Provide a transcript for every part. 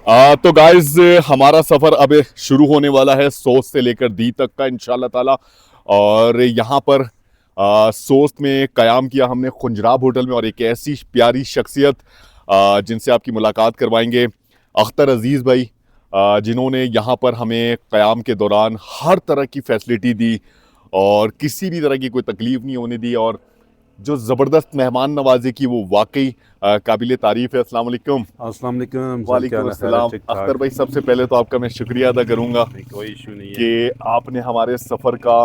तो गाइज हमारा सफ़र अब शुरू होने वाला है सोस्त से लेकर दी तक का इंशाल्लाह ताला। और यहाँ पर सोस्त में क़याम किया हमने खुंजराब होटल में, और एक ऐसी प्यारी शख्सियत जिनसे आपकी मुलाकात करवाएंगे, अख्तर अजीज़ भाई, जिन्होंने यहाँ पर हमें क़याम के दौरान हर तरह की फैसिलिटी दी और किसी भी तरह की कोई तकलीफ़ नहीं होने दी, और जो ज़बरदस्त मेहमान नवाजी की वो वाकई काबिल तारीफ़ है। अस्सलाम वालेकुम। अस्सलाम वालेकुम सर, क्या वालेकुम हाल है? अस्सलाम। ठीक अख्तर ठाक। भाई, सबसे पहले तो आपका मैं शुक्रिया अदा करूंगा नहीं, कोई इशू नहीं कि है। आपने हमारे सफ़र का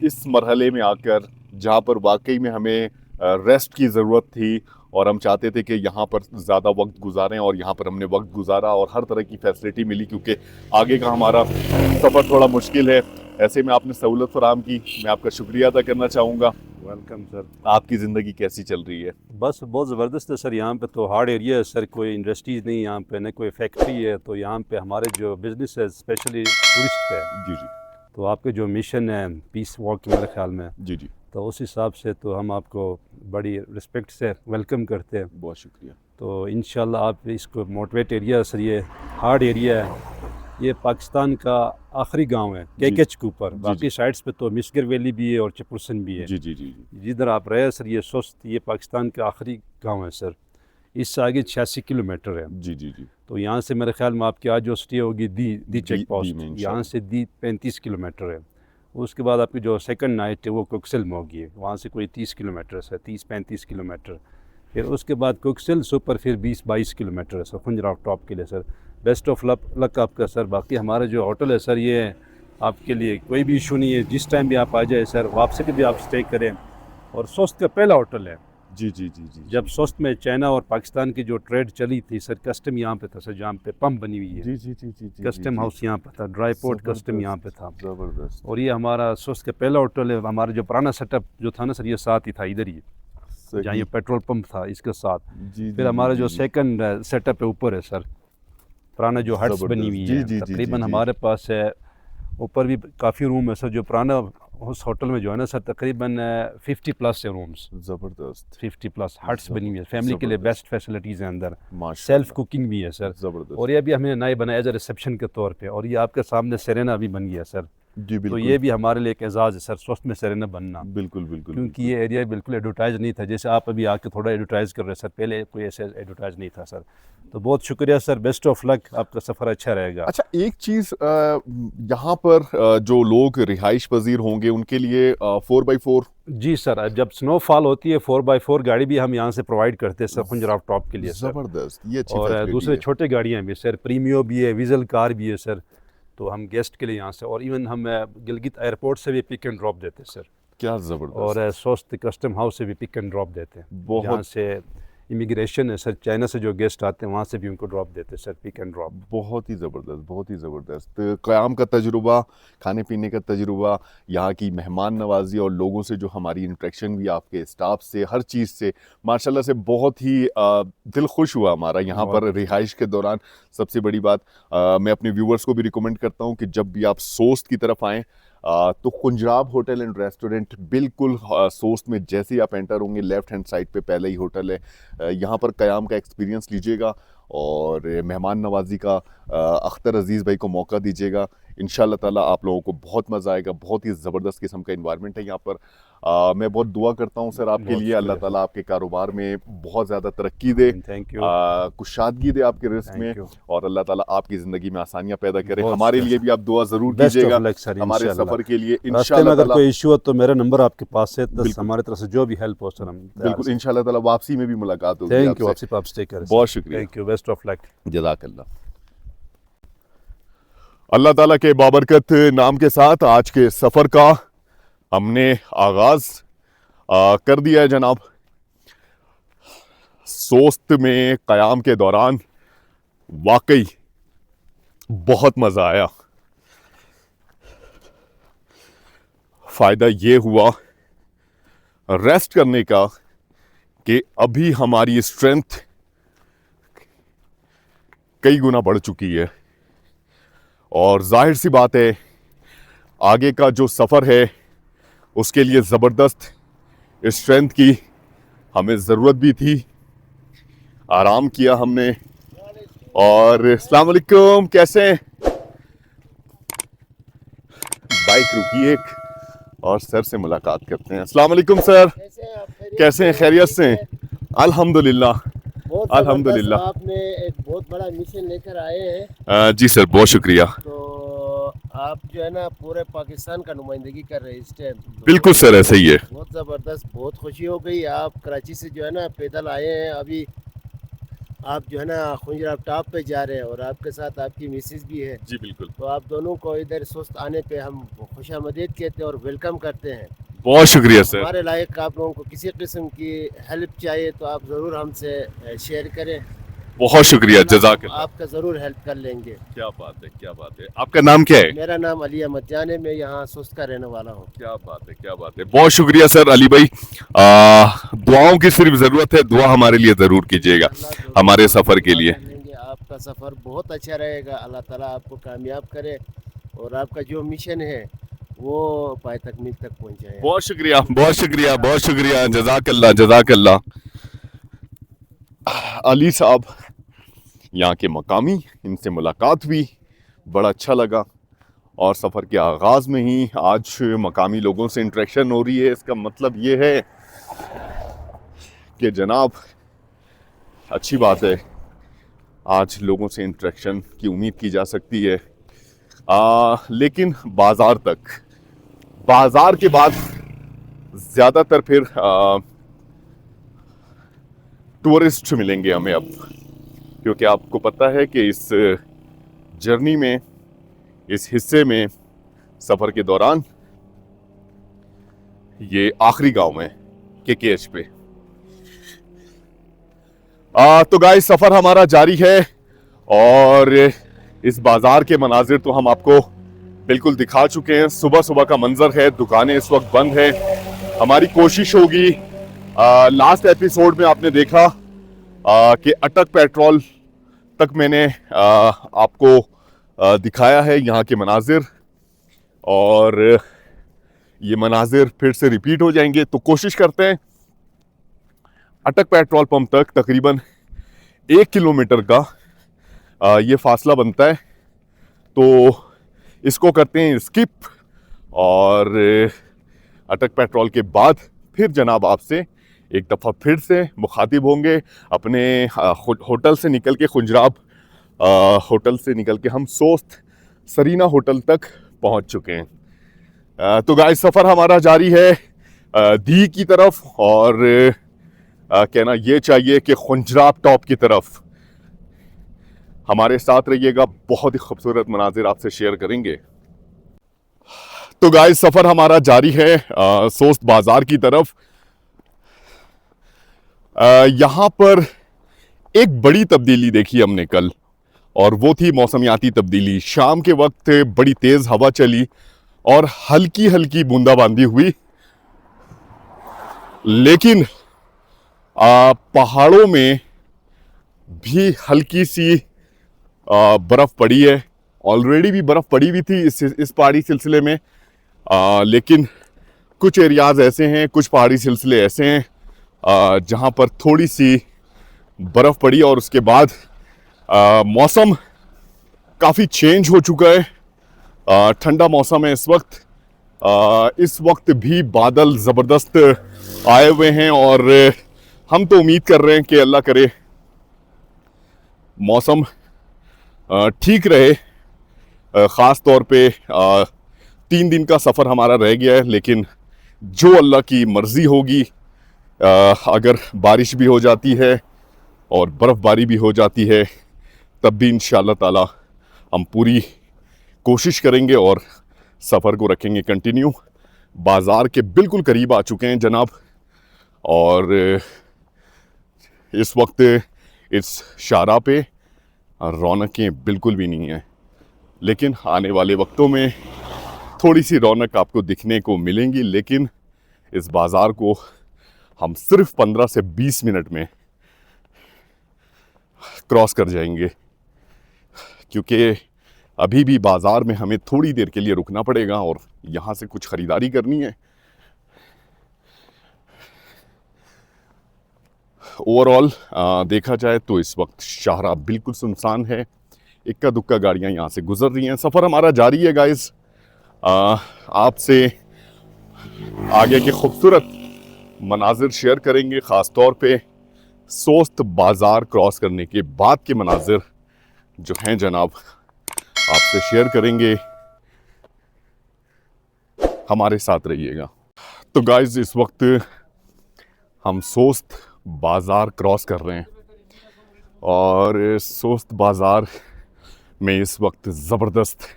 इस मरहले में आकर, जहाँ पर वाकई में हमें रेस्ट की ज़रूरत थी और हम चाहते थे कि यहाँ पर ज़्यादा वक्त गुजारें, और यहाँ पर हमने वक्त गुजारा और हर तरह की फैसिलिटी मिली, क्योंकि आगे का हमारा सफ़र थोड़ा मुश्किल है। ऐसे में आपने सहूलत फराहम की, मैं आपका शुक्रिया अदा करना चाहूँगा। Welcome sir. आपकी ज़िंदगी कैसी चल रही है? बस बहुत ज़बरदस्त है सर, यहाँ पे तो हार्ड एरिया है सर, कोई इंडस्ट्रीज़ नहीं यहाँ पे, न कोई फैक्ट्री है। तो यहाँ पे हमारे जो बिज़नेस है स्पेशली टूरिस्ट पे है। जी जी तो आपके जो मिशन है पीस वॉक, मेरे ख्याल में, जी जी, तो उस हिसाब से तो हम आपको बड़ी रिस्पेक्ट से वेलकम करते हैं। बहुत शुक्रिया। तो इंशाल्लाह आप इसको मोटिवेट एरिया सर, ये हार्ड एरिया है। ये पाकिस्तान का आखिरी गांव है केकेच के ऊपर। बाकी साइड्स पे तो मिसगर वैली भी है और चपुरसन भी है। जी जी जी जी, जिधर आप रहे सर, ये सुस्त, ये पाकिस्तान का आखिरी गांव है सर। इससे आगे 86 किलोमीटर है। जी जी जी, तो यहाँ से मेरे ख्याल में आपकी आज जो स्टे होगी दी चेक दी पोस्ट, में यहाँ इंशाल्लाह। से दी 35 किलोमीटर है। उसके बाद आपकी जो सेकंड नाइट है वो कुक्सिल में होगी, वहाँ से कोई 30 किलोमीटर है, 30-35 किलोमीटर। फिर उसके बाद कुक्सिल से ऊपर फिर 20-22 किलोमीटर है सर, खुंजराव टॉप के लिए सर। बेस्ट ऑफ लक आपका सर। बाकी हमारा जो होटल है सर, ये आपके लिए कोई भी इशू नहीं है, जिस टाइम भी आप आ जाए सर, वापसी पे भी आप स्टे करें। और सोस्त का पहला होटल है। जी जी जी जी जब सोस्त में चाइना और पाकिस्तान की जो ट्रेड चली थी सर, कस्टम यहाँ पे था सर, जहाँ पे पंप बनी हुई है। जी जी जी जी जी, कस्टम हाउस यहाँ पे था, ड्राई पोर्ट कस्टम यहाँ पे था। जबरदस्त। और ये हमारा सोस्त का पहला होटल है। हमारा जो पुराना सेटअप जो था ना सर, ये साथ ही था, इधर ही जहाँ सही। ये पेट्रोल पंप था इसके साथ। जी फिर जी जी हमारा जी जो जी, सेकंड सेटअप है ऊपर है सर, पुराना जो हट्स बनी जबरदस्त। हुई जी है। जी जी जी तकरीबन जी, हमारे पास है ऊपर भी काफ़ी रूम है सर। जो पुराना उस होटल में जो है ना सर, तकरीबन 50 प्लस है रूम्स। जबरदस्त। 50 प्लस हट्स बनी हुई है, फैमिली के लिए जबरदस्त, बेस्ट फैसिलिटीज़ हैं अंदर। सेल्फ माशाल्लाह, कुकिंग भी है सर। और जबरदस्त। ये अभी हमने नए बनाया एज ए रिसेप्शन के तौर पे। और ये आपके सामने सेरेना भी बन गया सर। जी तो बिल्कुल ये भी हमारे लिए एक एजाज़ है सर, स्वस्थ में सेरेना बनना। बिल्कुल बिल्कुल क्योंकि बिल्कुल। ये एरिया बिल्कुल एडवर्टाइज नहीं था, जैसे आप अभी आके थोड़ा एडवर्टाइज कर रहे हैं सर, पहले कोई ऐसे एडवर्टाइज नहीं था सर। तो बहुत शुक्रिया सर, बेस्ट ऑफ लक, आपका सफ़र अच्छा रहेगा। अच्छा, एक चीज़, यहाँ पर जो लोग रिहाइश पजीर होंगे उनके लिए 4x4। जी सर, अब जब स्नोफॉल होती है 4x4 गाड़ी भी हम यहाँ से प्रोवाइड करते हैं सर, खुंजराव टॉप के लिए सर। जबरदस्त, ये अच्छी और फैसिलिटी दूसरे है। छोटे गाड़ियाँ भी सर, प्रीमियो भी है, विज़ल कार भी है सर। तो हम गेस्ट के लिए यहाँ से, और इवन हम गिलगित एयरपोर्ट से भी पिक एंड ड्रॉप देते हैं सर। क्या और जबरदस्त। स्वस्थ कस्टम हाउस से भी पिक एंड ड्रॉप देते हैं। जहाँ बहुत से इमिग्रेशन है सर, चाइना से जो गेस्ट आते हैं वहाँ से भी उनको ड्रॉप देते हैं सर, पिक एंड ड्रॉप। बहुत ही ज़बरदस्त, बहुत ही ज़बरदस्त। क़याम का तजुर्बा, खाने पीने का तजुर्बा, यहाँ की मेहमान नवाजी और लोगों से जो हमारी इंटरेक्शन भी, आपके स्टाफ से, हर चीज़ से माशाल्लाह से बहुत ही दिल खुश हुआ हमारा यहाँ पर रिहाइश के दौरान। सबसे बड़ी बात, मैं अपने व्यूवर्स को भी रिकमेंड करता हूँ कि जब भी आप सोस्त की तरफ आएँ, तो खुंजराब होटल एंड रेस्टोरेंट बिल्कुल सोस्ट में जैसे ही आप एंटर होंगे, लेफ्ट हैंड साइड पे पहले ही होटल है। यहाँ पर क़याम का एक्सपीरियंस लीजिएगा और मेहमान नवाजी का अख्तर अजीज़ भाई को मौका दीजिएगा। इंशाल्लाह ताला आप लोगों को बहुत मज़ा आएगा। बहुत ही ज़बरदस्त किस्म का इन्वायरमेंट है यहाँ पर। मैं बहुत दुआ करता हूँ सर आपके बहुत लिए, अल्लाह शुक्रिया ताला आपके कारोबार में बहुत ज़्यादा तरक्की दे, सर, थैंक यू, कुशादगी दे आपके रिस्क में, थैंक यू। और अल्लाह ताला आपकी ज़िंदगी में आसानियाँ पैदा करे। बहुत हमारे शुक्रिया लिए सर, भी आप दुआ ज़रूर बेस्ट ऑफ कीजिएगा लक सर। हमारे इंशाल्लाह सफ़र के लिए, रास्ते में इंशाल्लाह अगर ताला। कोई इशू हो तो मेरा नंबर आपके पास है, तो बिल्कुल हमारी तरफ से जो भी हेल्प हो सर हम तैयार बिल्कुल, हैं सर। इंशाल्लाह ताला वापसी में भी मुलाकात होगी थैंक यू, आपसे। आपसे आप स्टे करें सर। बहुत शुक्रिया, thank you, best of luck. जज़ाकल्लाह। अल्लाह ताला के बाबरकत नाम के साथ आज के सफ़र का हमने आगाज़ कर दिया है जनाब। सोस्त में क़याम के दौरान वाकई बहुत मज़ा आया। फ़ायदा ये हुआ रेस्ट करने का कि अभी हमारी स्ट्रेंथ कई गुना बढ़ चुकी है, और जाहिर सी बात है आगे का जो सफ़र है उसके लिए ज़बरदस्त स्ट्रेंथ की हमें ज़रूरत भी थी। आराम किया हमने, और अस्सलाम वालेकुम, कैसे हैं? बाइक रुकी एक और सर से मुलाकात करते हैं। अस्सलाम वालेकुम सर, कैसे हैं आप? कैसे हैं? खैरियत से हैं? अल्हम्दुलिल्लाह बहुत अल्हम्दुलिल्लाह। जबरदस्त, आपने एक बहुत बड़ा मिशन लेकर आए हैं। जी सर, बहुत शुक्रिया। तो आप जो है ना पूरे पाकिस्तान का नुमाइंदगी कर रहे हैं इस टाइम। बिल्कुल सर, ऐसा ही है। बहुत ज़बरदस्त, बहुत खुशी हो गई। आप कराची से जो है ना पैदल आए हैं, अभी आप जो है ना खुंजराब टॉप पे जा रहे हैं और आपके साथ आपकी मिसेस भी है। जी बिल्कुल, तो आप दोनों को इधर सुस्त आने पे हम खुशामदीद कहते हैं और वेलकम करते हैं। बहुत शुक्रिया सर। हमारे लायक आप लोगों को किसी किस्म की हेल्प चाहिए तो आप ज़रूर हमसे शेयर करें, बहुत शुक्रिया, जज़ाकल्लाह। आपका ज़रूर हेल्प कर लेंगे। क्या बात है, क्या बात है। आपका नाम क्या है? मेरा नाम अली अहमद जान है, मैं यहाँ सुस्त का रहने वाला हूँ। क्या बात है, क्या बात है। बहुत शुक्रिया सर अली भाई। दुआओं की सिर्फ ज़रूरत है, दुआ हमारे लिए ज़रूर कीजिएगा अल्लाह ज़रूर हमारे सफ़र के दुआ लिए। कर लेंगे, आपका सफ़र बहुत अच्छा रहेगा। अल्लाह ताला आपको कामयाब करे और आपका जो मिशन है वो पाए तकमील तक पहुँचाए। बहुत शुक्रिया, बहुत शुक्रिया, बहुत शुक्रिया, जज़ाकल्लाह जज़ाकल्लाह। अली साहब यहाँ के मकामी, इनसे मुलाकात हुई, बड़ा अच्छा लगा। और सफ़र के आगाज़ में ही आज मकामी लोगों से इंटरेक्शन हो रही है। इसका मतलब ये है कि जनाब अच्छी बात है, आज लोगों से इंटरेक्शन की उम्मीद की जा सकती है। लेकिन बाज़ार तक, बाज़ार के बाद ज़्यादातर फिर टूरिस्ट मिलेंगे हमें अब, क्योंकि आपको पता है कि इस जर्नी में, इस हिस्से में, सफ़र के दौरान ये आखिरी गांव है KKH पे। तो गाइस सफ़र हमारा जारी है और इस बाज़ार के मनाजिर तो हम आपको बिल्कुल दिखा चुके हैं। सुबह सुबह का मंजर है, दुकानें इस वक्त बंद हैं। हमारी कोशिश होगी, लास्ट एपिसोड में आपने देखा कि अटक पेट्रोल तक मैंने आपको दिखाया है यहाँ के मनाजिर, और ये मनाजिर फिर से रिपीट हो जाएंगे। तो कोशिश करते हैं, अटक पेट्रोल पंप तक तकरीबन 1 किलोमीटर का ये फासला बनता है, तो इसको करते हैं स्किप। और अटक पेट्रोल के बाद फिर जनाब आपसे एक दफ़ा फिर से मुखातिब होंगे। अपने होटल से निकल के खुंजराब होटल से निकल के हम सोस्त सरीना होटल तक पहुंच चुके हैं। तो गाइस सफ़र हमारा जारी है दी की तरफ, और कहना ये चाहिए कि खुंजराब टॉप की तरफ हमारे साथ रहिएगा। बहुत ही खूबसूरत मनाजिर आपसे शेयर करेंगे। तो गाइस सफ़र हमारा जारी है सोस्त बाज़ार की तरफ। यहाँ पर एक बड़ी तब्दीली देखी हमने कल, और वो थी मौसमियाती तब्दीली। शाम के वक्त बड़ी तेज़ हवा चली और हल्की हल्की बूंदाबांदी हुई, लेकिन पहाड़ों में भी हल्की सी बर्फ़ पड़ी है। ऑलरेडी भी बर्फ़ पड़ी हुई थी इस पहाड़ी सिलसिले में, लेकिन कुछ एरियाज़ ऐसे हैं, कुछ पहाड़ी सिलसिले ऐसे हैं जहाँ पर थोड़ी सी बर्फ़ पड़ी और उसके बाद मौसम काफ़ी चेंज हो चुका है। ठंडा मौसम है इस वक्त। इस वक्त भी बादल ज़बरदस्त आए हुए हैं और हम तो उम्मीद कर रहे हैं कि अल्लाह करे मौसम ठीक रहे। ख़ास तौर पे 3 दिन का सफ़र हमारा रह गया है, लेकिन जो अल्लाह की मर्ज़ी होगी, अगर बारिश भी हो जाती है और बर्फ़बारी भी हो जाती है, तब भी इंशाअल्लाह ताला हम पूरी कोशिश करेंगे और सफ़र को रखेंगे कंटिन्यू। बाज़ार के बिल्कुल करीब आ चुके हैं जनाब, और इस वक्त इस शाहराह पे रौनकें बिल्कुल भी नहीं हैं, लेकिन आने वाले वक्तों में थोड़ी सी रौनक आपको दिखने को मिलेंगी। लेकिन इस बाज़ार को हम सिर्फ 15 से 20 मिनट में क्रॉस कर जाएंगे, क्योंकि अभी भी बाज़ार में हमें थोड़ी देर के लिए रुकना पड़ेगा और यहाँ से कुछ ख़रीदारी करनी है। ओवरऑल देखा जाए तो इस वक्त शाहराह बिल्कुल सुनसान है, इक्का दुक्का गाड़ियाँ यहाँ से गुजर रही हैं। सफ़र हमारा जारी है गाइस, आपसे आगे के खूबसूरत मनाजिर शेयर करेंगे, ख़ास तौर पे सोस्त बाज़ार क्रॉस करने के बाद के मनाजिर जो हैं जनाब आपसे शेयर करेंगे। हमारे साथ रहिएगा। तो गाइस इस वक्त हम सोस्त बाज़ार क्रॉस कर रहे हैं और सोस्त बाज़ार में इस वक्त ज़बरदस्त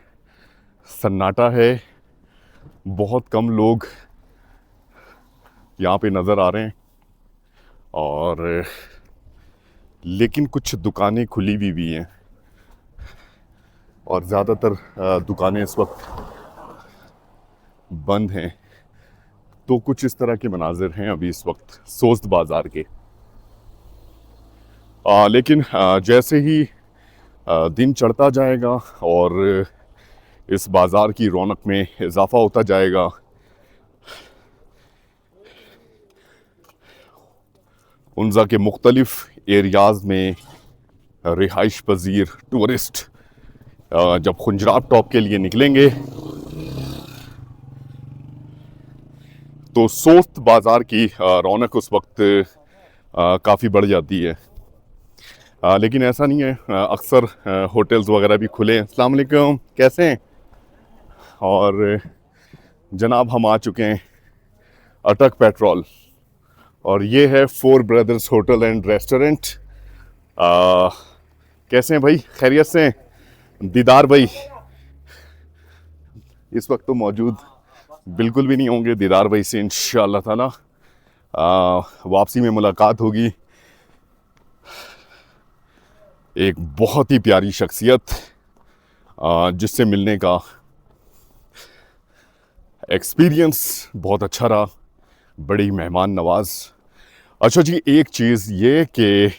सन्नाटा है, बहुत कम लोग यहाँ पे नज़र आ रहे हैं और लेकिन कुछ दुकानें खुली हुई भी हैं और ज़्यादातर दुकानें इस वक्त बंद हैं। तो कुछ इस तरह के मनाजिर हैं अभी इस वक्त सोस्त बाज़ार के। लेकिन जैसे ही दिन चढ़ता जाएगा और इस बाज़ार की रौनक में इजाफ़ा होता जाएगा, उन्जा के मुख्तलिफ एरियाज़ में रिहाइश पजीर टूरिस्ट जब खुंजराब टॉप के लिए निकलेंगे तो सोस्त बाज़ार की रौनक उस वक्त काफ़ी बढ़ जाती है। लेकिन ऐसा नहीं है, अक्सर होटल्स वगैरह भी खुले हैं। अस्सलाम वालेकुम, कैसे हैं? और जनाब हम आ चुके हैं अटक पेट्रोल और ये है four brothers hotel and restaurant. कैसे हैं भाई, खैरियत से हैं? दीदार भाई इस वक्त तो मौजूद बिल्कुल भी नहीं होंगे। दीदार भाई से इंशाअल्लाह ताला वापसी में मुलाकात होगी। एक बहुत ही प्यारी शख्सियत जिससे मिलने का एक्सपीरियंस बहुत अच्छा रहा, बड़ी मेहमान नवाज। अच्छा जी, एक चीज़ ये कि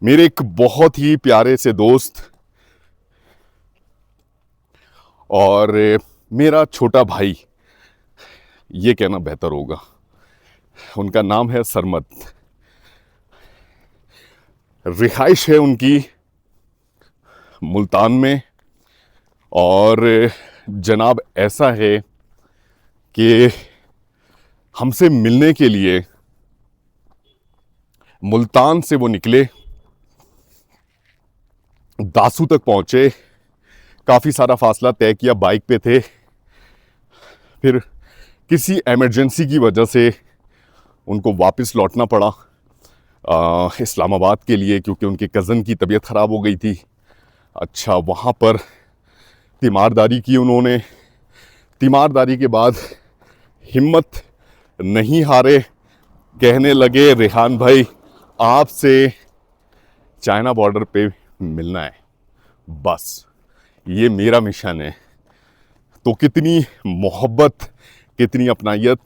मेरे एक बहुत ही प्यारे से दोस्त और मेरा छोटा भाई, ये कहना बेहतर होगा, उनका नाम है सरमद। रिहाइश है उनकी मुल्तान में और जनाब ऐसा है कि हमसे मिलने के लिए मुल्तान से वो निकले, दासू तक पहुंचे, काफ़ी सारा फासला तय किया, बाइक पे थे, फिर किसी एमरजेंसी की वजह से उनको वापस लौटना पड़ा इस्लामाबाद के लिए, क्योंकि उनके कज़न की तबीयत ख़राब हो गई थी। अच्छा, वहाँ पर तीमारदारी की उन्होंने, तीमारदारी के बाद हिम्मत नहीं हारे, कहने लगे रेहान भाई आपसे चाइना बॉर्डर पे मिलना है, बस ये मेरा मिशन है। तो कितनी मोहब्बत, कितनी अपनायत,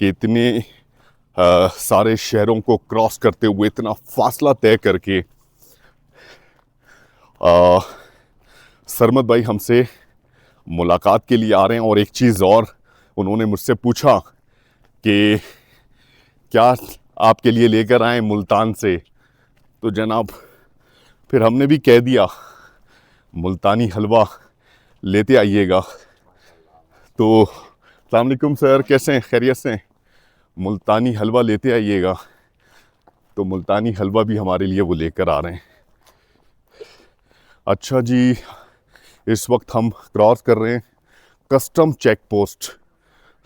कितने सारे शहरों को क्रॉस करते हुए इतना फासला तय करके सरमद भाई हमसे मुलाकात के लिए आ रहे हैं। और एक चीज़ और, उन्होंने मुझसे पूछा कि क्या आपके लिए लेकर आए मुल्तान से, तो जनाब फिर हमने भी कह दिया मुल्तानी हलवा लेते आइएगा। तो अस्सलाम वालेकुम सर, कैसे हैं, खैरियत से हैं? मुल्तानी हलवा लेते आइएगा। तो मुल्तानी हलवा भी हमारे लिए वो लेकर आ रहे हैं। अच्छा जी, इस वक्त हम क्रॉस कर रहे हैं कस्टम चेक पोस्ट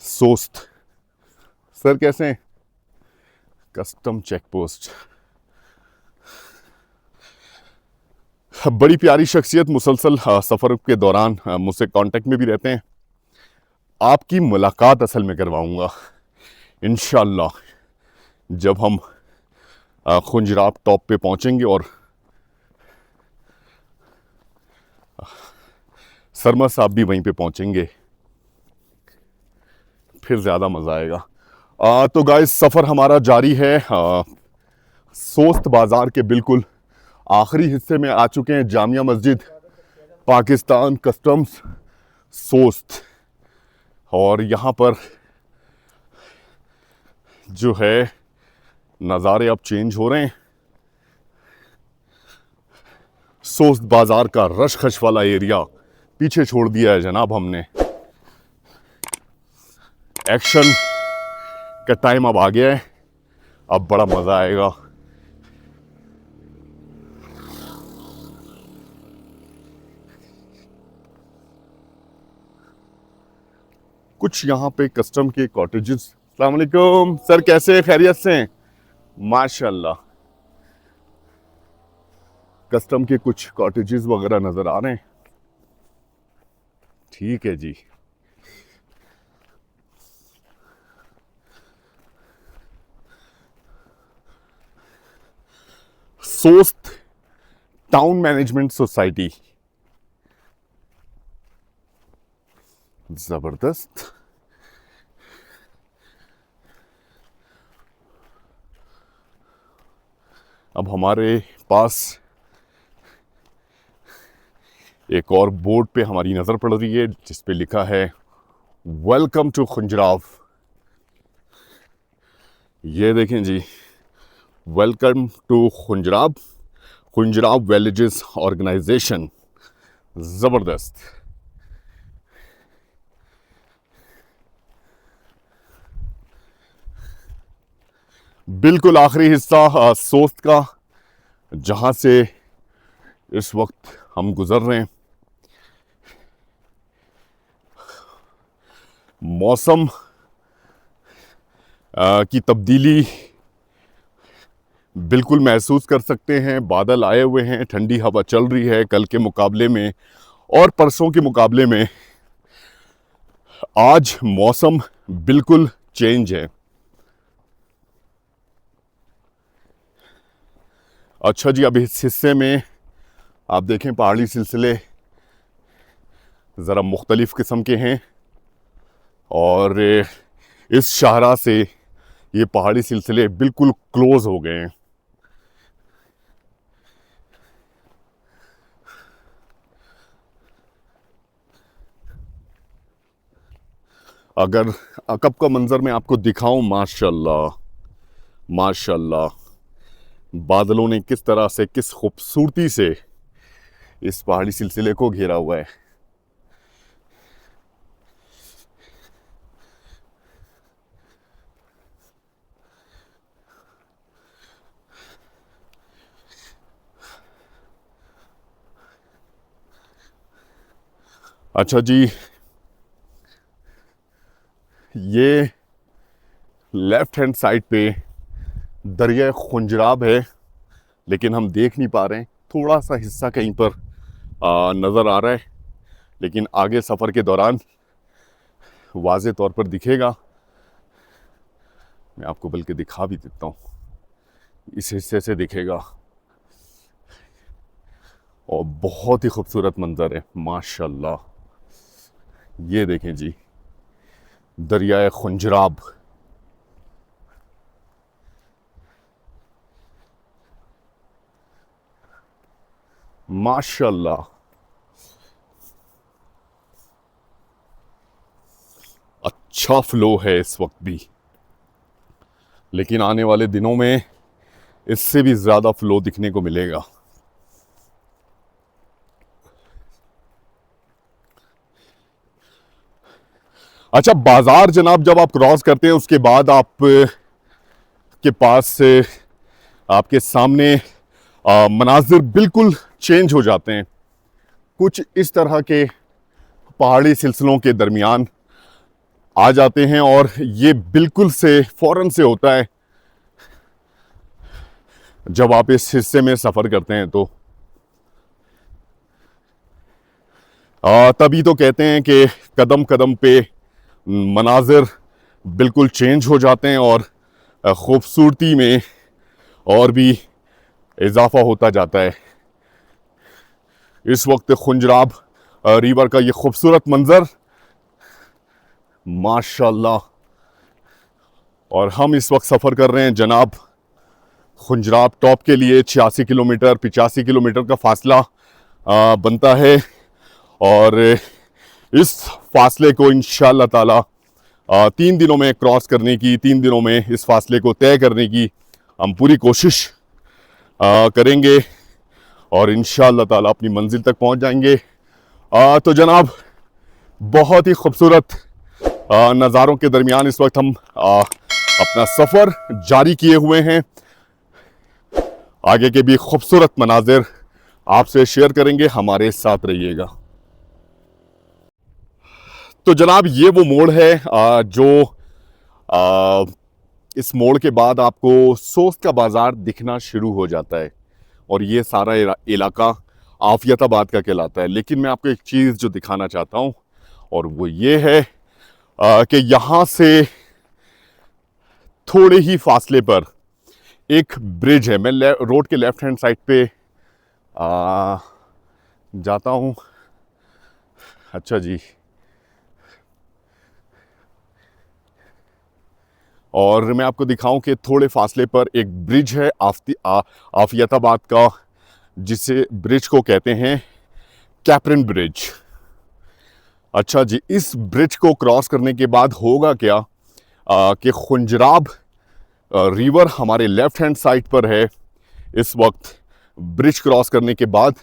सोस्त। सर कैसे हैं? कस्टम चेक पोस्ट, बड़ी प्यारी शख्सियत, मुसलसल सफ़र के दौरान मुझसे कांटेक्ट में भी रहते हैं। आपकी मुलाकात असल में करवाऊंगा इंशाअल्लाह जब हम खुंजराब टॉप पे पहुंचेंगे और सरमद साहब भी वहीं पे पहुंचेंगे, फिर ज़्यादा मज़ा आएगा। तो गाइस सफ़र हमारा जारी है। सोस्त बाज़ार के बिल्कुल आखिरी हिस्से में आ चुके हैं, जामिया मस्जिद पाकिस्तान कस्टम्स सोस्त। और यहाँ पर जो है नज़ारे अब चेंज हो रहे हैं। सोस्त बाजार का रश-खश वाला एरिया पीछे छोड़ दिया है जनाब हमने। एक्शन का टाइम अब आ गया है, अब बड़ा मज़ा आएगा। कुछ यहाँ पे कस्टम के कॉटेजेस। अस्सलाम वालेकुम सर, कैसे खैरियत से हैं? माशाल्लाह, कस्टम के कुछ कॉटेजेस वगैरह नजर आ रहे हैं। ठीक है जी। सोस्त टाउन मैनेजमेंट सोसाइटी, जबरदस्त। अब हमारे पास एक और बोर्ड पे हमारी नजर पड़ रही है जिस पे लिखा है वेलकम टू खुंजराव। ये देखें जी, वेलकम टू खुंजराव, खुंजराव विलेजेस ऑर्गेनाइजेशन। जबरदस्त। बिल्कुल आखिरी हिस्सा सोस्त का, जहां से इस वक्त हम गुजर रहे हैं। मौसम की तब्दीली बिल्कुल महसूस कर सकते हैं। बादल आए हुए हैं, ठंडी हवा चल रही है। कल के मुकाबले में और परसों के मुकाबले में आज मौसम बिल्कुल चेंज है। अच्छा जी, अब इस हिस्से में आप देखें पहाड़ी सिलसिले ज़रा मुख्तलिफ़ किस्म के हैं और इस शाहरा से ये पहाड़ी सिलसिले बिल्कुल क्लोज़ हो गए हैं। अगर अकब का मंजर मैं आपको दिखाऊं, माशाल्लाह माशाल्लाह, बादलों ने किस तरह से, किस खूबसूरती से इस पहाड़ी सिलसिले को घेरा हुआ है। अच्छा जी, ये लेफ्ट हैंड साइड पे दरिया खुंजराब है, लेकिन हम देख नहीं पा रहे हैं। थोड़ा सा हिस्सा कहीं पर नज़र आ रहा है, लेकिन आगे सफ़र के दौरान वाज़े तौर पर दिखेगा। मैं आपको बल्कि दिखा भी देता हूँ, इस हिस्से से दिखेगा और बहुत ही खूबसूरत मंजर है माशाल्लाह। ये देखें जी, दरियाए खुंजराब। माशाल्लाह, अच्छा फ्लो है इस वक्त भी, लेकिन आने वाले दिनों में इससे भी ज़्यादा फ्लो दिखने को मिलेगा। अच्छा, बाजार जनाब जब आप क्रॉस करते हैं उसके बाद आप के पास से आपके सामने मनाजिर बिल्कुल चेंज हो जाते हैं। कुछ इस तरह के पहाड़ी सिलसिलों के दरमियान आ जाते हैं और ये बिल्कुल से फ़ौरन से होता है जब आप इस हिस्से में सफ़र करते हैं। तो तभी तो कहते हैं कि कदम कदम पे मनाजिर बिल्कुल चेंज हो जाते हैं और ख़ूबसूरती में और भी इजाफा होता जाता है। इस वक्त खुंजराब रिवर का ये खूबसूरत मंजर माशाल्लाह, और हम इस वक्त सफ़र कर रहे हैं जनाब खुंजराब टॉप के लिए। 86 किलोमीटर 85 किलोमीटर का फासला बनता है और इस फासले को इंशाअल्लाह ताला 3 दिनों में क्रॉस करने की, 3 दिनों में इस फासले को तय करने की हम पूरी कोशिश करेंगे और इंशाअल्लाह ताला अपनी मंजिल तक पहुंच जाएंगे। तो जनाब, बहुत ही खूबसूरत नज़ारों के दरमियान इस वक्त हम अपना सफ़र जारी किए हुए हैं। आगे के भी खूबसूरत मनाजिर आपसे शेयर करेंगे, हमारे साथ रहिएगा। तो जनाब, ये वो मोड़ है जो इस मोड़ के बाद आपको सोस्त का बाज़ार दिखना शुरू हो जाता है और ये सारा इलाका आफियताबाद का कहलाता है। लेकिन मैं आपको एक चीज़ जो दिखाना चाहता हूँ और वो ये है कि यहाँ से थोड़े ही फासले पर एक ब्रिज है। मैं रोड के लेफ्ट हैंड साइड पे जाता हूँ। अच्छा जी, और मैं आपको दिखाऊं कि थोड़े फासले पर एक ब्रिज है आफियताबाद का, जिसे ब्रिज को कहते हैं कैप्रिन ब्रिज। अच्छा जी, इस ब्रिज को क्रॉस करने के बाद होगा क्या कि खुंजराब रिवर हमारे लेफ्ट हैंड साइड पर है इस वक्त। ब्रिज क्रॉस करने के बाद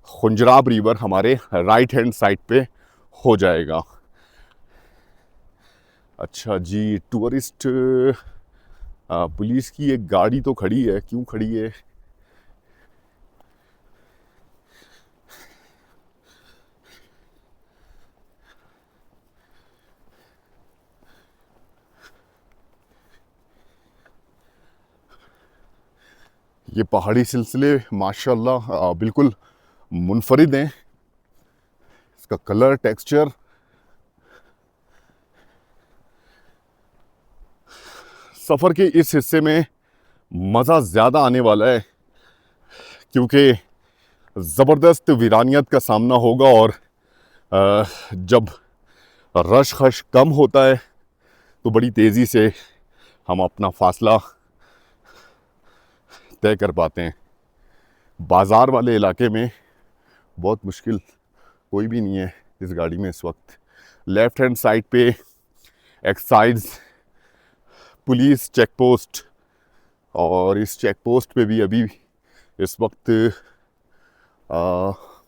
खुंजराब रिवर हमारे राइट हैंड साइड पे हो जाएगा। अच्छा जी, टूरिस्ट पुलिस की एक गाड़ी तो खड़ी है, क्यों खड़ी है? ये पहाड़ी सिलसिले माशाल्लाह बिल्कुल मुनफरिद हैं। इसका कलर, टेक्सचर, सफ़र के इस हिस्से में मज़ा ज़्यादा आने वाला है क्योंकि ज़बरदस्त वीरानियत का सामना होगा और जब रश खश कम होता है तो बड़ी तेज़ी से हम अपना फासला तय कर पाते हैं। बाज़ार वाले इलाके में बहुत मुश्किल, कोई भी नहीं है इस गाड़ी में इस वक्त। लेफ़्ट हैंड साइड पे एक्साइज पुलिस चेक पोस्ट, और इस चेक पोस्ट पे भी अभी इस वक्त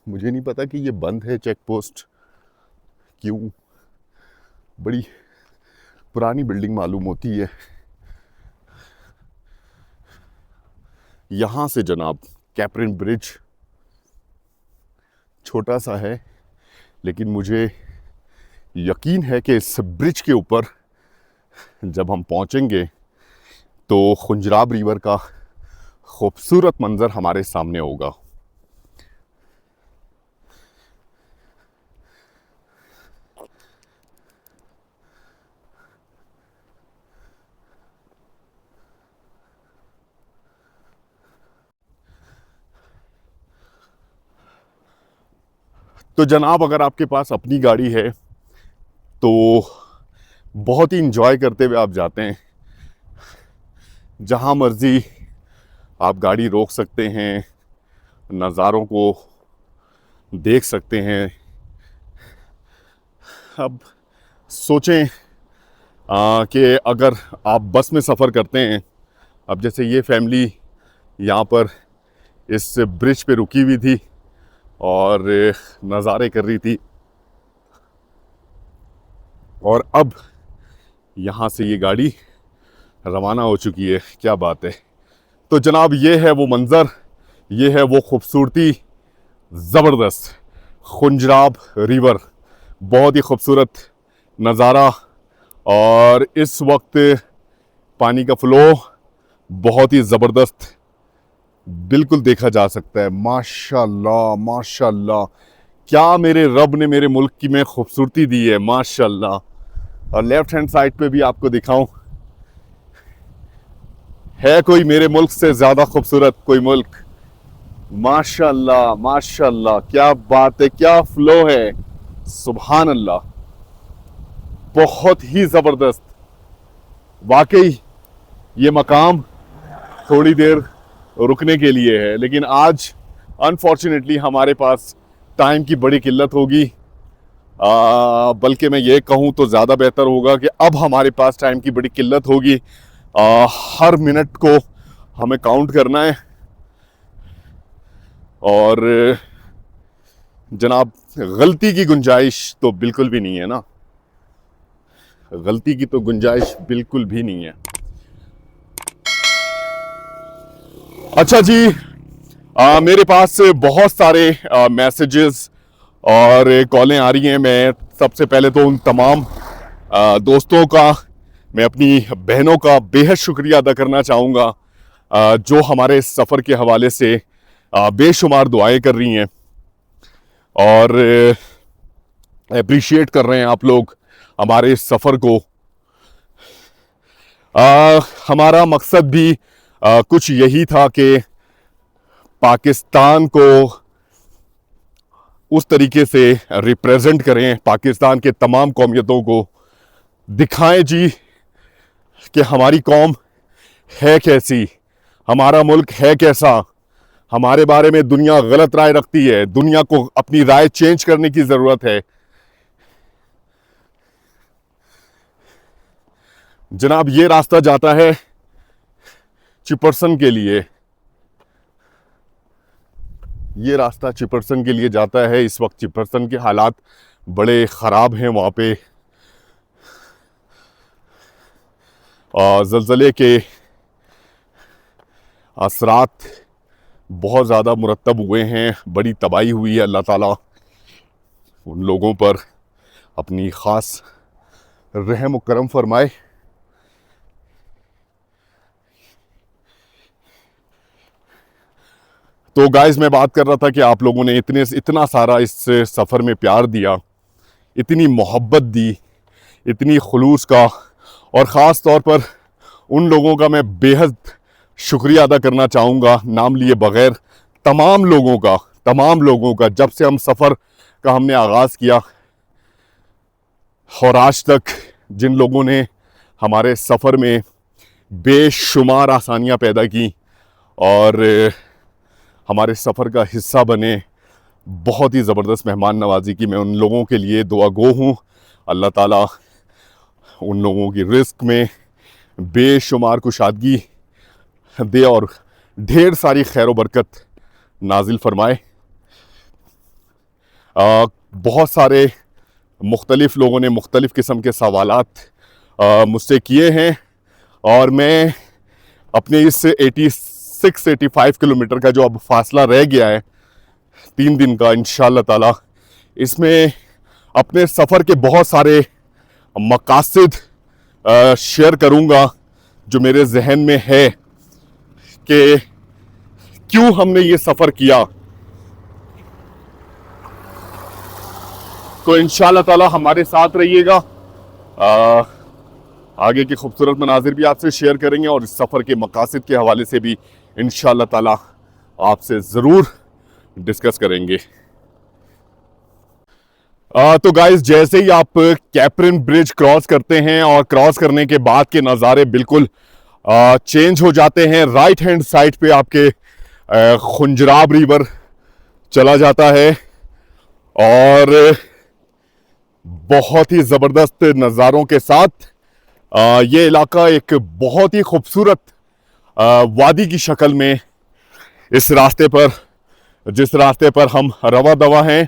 मुझे नहीं पता कि ये बंद है चेक पोस्ट, क्यों। बड़ी पुरानी बिल्डिंग मालूम होती है। यहाँ से जनाब कैप्रिन ब्रिज छोटा सा है, लेकिन मुझे यकीन है कि इस ब्रिज के ऊपर जब हम पहुँचेंगे तो खुंजराब रिवर का खूबसूरत मंज़र हमारे सामने होगा। तो जनाब, अगर आपके पास अपनी गाड़ी है तो बहुत ही इंजॉय करते हुए आप जाते हैं। जहाँ मर्ज़ी आप गाड़ी रोक सकते हैं, नज़ारों को देख सकते हैं। अब सोचें कि अगर आप बस में सफ़र करते हैं, अब जैसे ये फैमिली यहाँ पर इस ब्रिज पे रुकी हुई थी और नज़ारे कर रही थी, और अब यहाँ से ये गाड़ी रवाना हो चुकी है। क्या बात है। तो जनाब, ये है वो मंज़र, ये है वो खूबसूरती, ज़बरदस्त खुंजराब रिवर, बहुत ही खूबसूरत नज़ारा। और इस वक्त पानी का फ़्लो बहुत ही ज़बरदस्त बिल्कुल देखा जा सकता है। माशाल्लाह माशाल्लाह, क्या मेरे रब ने मेरे मुल्क की में खूबसूरती दी है, माशाल्लाह। और लेफ्ट हैंड साइड पे भी आपको दिखाऊं, है कोई मेरे मुल्क से ज़्यादा खूबसूरत कोई मुल्क? माशाल्लाह माशाल्लाह, क्या बात है, क्या फ़्लो है, सुभान अल्लाह, बहुत ही ज़बरदस्त। वाकई ये मकाम थोड़ी देर रुकने के लिए है, लेकिन आज अनफॉर्चुनेटली हमारे पास टाइम की बड़ी किल्लत होगी। बल्कि मैं ये कहूँ तो ज़्यादा बेहतर होगा कि अब हमारे पास टाइम की बड़ी किल्लत होगी। हर मिनट को हमें काउंट करना है। और जनाब गलती की गुंजाइश तो बिल्कुल भी नहीं है ना, गलती की तो गुंजाइश बिल्कुल भी नहीं है। अच्छा जी, मेरे पास बहुत सारे मैसेजेस और कॉलें आ रही हैं। मैं सबसे पहले तो उन तमाम दोस्तों का, मैं अपनी बहनों का बेहद शुक्रिया अदा करना चाहूँगा जो हमारे इस सफ़र के हवाले से बेशुमार दुआएं कर रही हैं और अप्रिशिएट कर रहे हैं आप लोग हमारे इस सफ़र को। हमारा मकसद भी कुछ यही था कि पाकिस्तान को उस तरीके से रिप्रेजेंट करें, पाकिस्तान के तमाम कौमियतों को दिखाएं जी कि हमारी कौम है कैसी, हमारा मुल्क है कैसा, हमारे बारे में दुनिया गलत राय रखती है, दुनिया को अपनी राय चेंज करने की ज़रूरत है। जनाब ये रास्ता जाता है चिपरसन के लिए, ये रास्ता चिपरसन के लिए जाता है। इस वक्त चिपरसन के हालात बड़े ख़राब हैं, वहाँ पे ज़लज़ले के असरात बहुत ज़्यादा मुरतब हुए हैं, बड़ी तबाही हुई है। अल्लाह ताला उन लोगों पर अपनी ख़ास रहम व करम फरमाए। तो गाइस, मैं बात कर रहा था कि आप लोगों ने इतना सारा इस सफ़र में प्यार दिया, इतनी मोहब्बत दी, इतनी खुलूस का, और ख़ास तौर पर उन लोगों का मैं बेहद शुक्रिया अदा करना चाहूँगा, नाम लिए बग़ैर तमाम लोगों का जब से हम सफ़र का हमने आगाज़ किया और आज तक जिन लोगों ने हमारे सफ़र में बेशुमार आसानियाँ पैदा की और हमारे सफ़र का हिस्सा बने, बहुत ही ज़बरदस्त मेहमान नवाजी की। मैं उन लोगों के लिए दुआ गो हूँ। अल्लाह ताला उन लोगों की रिस्क में बेशुमार कुशादगी दे और ढेर सारी खैर व बरकत नाजिल फरमाए। बहुत सारे मुख्तलिफ़ लोगों ने मुख्तलिफ़ किस्म के सवालात मुझसे किए हैं और मैं अपने इस 86-85 किलोमीटर का जो अब फासला रह गया है 3 दिन का, इंशाअल्लाह ताला इसमें अपने सफ़र के बहुत सारे मकासद शेयर करूँगा जो मेरे जहन में है कि क्यों हमने ये सफ़र किया। तो इंशाअल्लाह ताला हमारे साथ रहिएगा, आगे के खूबसूरत मनाजिर भी आपसे शेयर करेंगे और इस सफ़र के मकासद के हवाले से भी इंशाअल्लाह ताला आपसे ज़रूर डिस्कस करेंगे। तो गाइस, जैसे ही आप कैपरिन ब्रिज क्रॉस करते हैं और क्रॉस करने के बाद के नज़ारे बिल्कुल चेंज हो जाते हैं। राइट हैंड साइड पे आपके खुंजराब रिवर चला जाता है और बहुत ही ज़बरदस्त नज़ारों के साथ ये इलाका एक बहुत ही खूबसूरत वादी की शक्ल में इस रास्ते पर, जिस रास्ते पर हम रवा दवा हैं।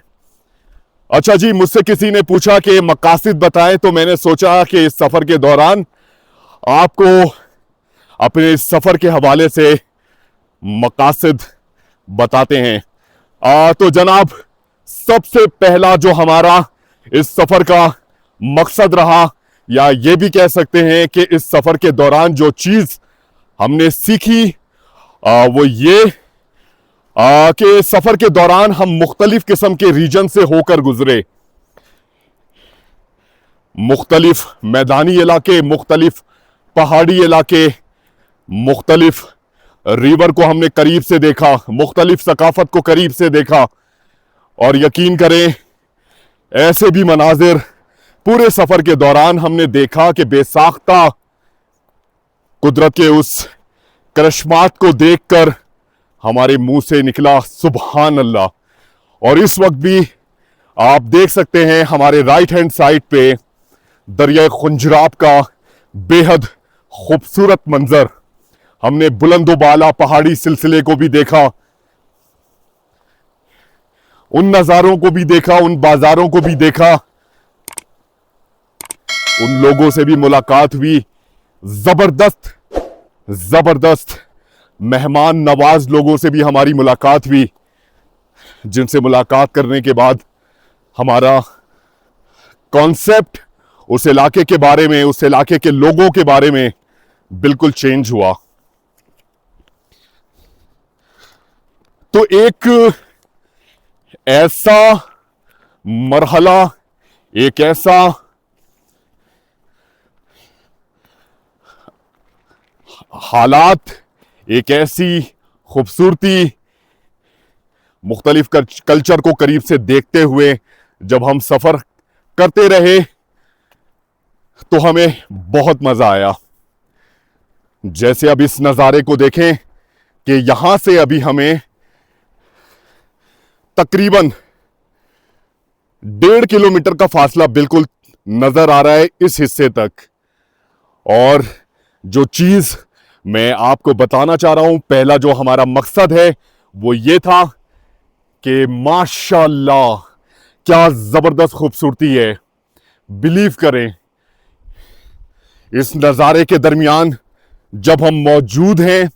अच्छा जी, मुझसे किसी ने पूछा कि मकासद बताएं, तो मैंने सोचा कि इस सफ़र के दौरान आपको अपने इस सफ़र के हवाले से मकासद बताते हैं। तो जनाब, सबसे पहला जो हमारा इस सफ़र का मकसद रहा, या ये भी कह सकते हैं कि इस सफ़र के दौरान जो चीज़ हमने सीखी वो ये कि सफ़र के दौरान हम मुख्तलिफ किस्म के रीजन से होकर गुजरे। मुख्तलिफ मैदानी इलाके, मुख्तलिफ पहाड़ी इलाके, मुख्तलिफ रिवर को हमने करीब से देखा, मुख्तलिफ सकाफत को करीब से देखा और यकीन करें ऐसे भी मनाजिर पूरे सफ़र के दौरान हमने देखा कि बेसाख्ता कुदरत के उस करिश्मात को देखकर हमारे मुंह से निकला सुबहान अल्लाह। और इस वक्त भी आप देख सकते हैं हमारे राइट हैंड साइड पे दरिया खुंजराब का बेहद खूबसूरत मंजर हमने बुलंदोबाला पहाड़ी सिलसिले को भी देखा, उन नज़ारों को भी देखा, उन बाजारों को भी देखा, उन लोगों से भी मुलाकात हुई। जबरदस्त जबरदस्त मेहमान नवाज लोगों से भी हमारी मुलाकात हुई, जिनसे मुलाकात करने के बाद हमारा कॉन्सेप्ट उस इलाके के बारे में, उस इलाके के लोगों के बारे में बिल्कुल चेंज हुआ। तो एक ऐसा मरहला, एक ऐसा हालात, एक ऐसी खूबसूरती, मुख्तलिफ कल्चर को करीब से देखते हुए जब हम सफ़र करते रहे तो हमें बहुत मज़ा आया। जैसे अब इस नज़ारे को देखें कि यहां से अभी हमें तकरीबन 1.5 किलोमीटर का फासला बिल्कुल नजर आ रहा है इस हिस्से तक। और जो चीज मैं आपको बताना चाह रहा हूं, पहला जो हमारा मकसद है वो ये था कि माशाल्लाह क्या जबरदस्त खूबसूरती है। बिलीव करें, इस नज़ारे के दरमियान जब हम मौजूद हैं,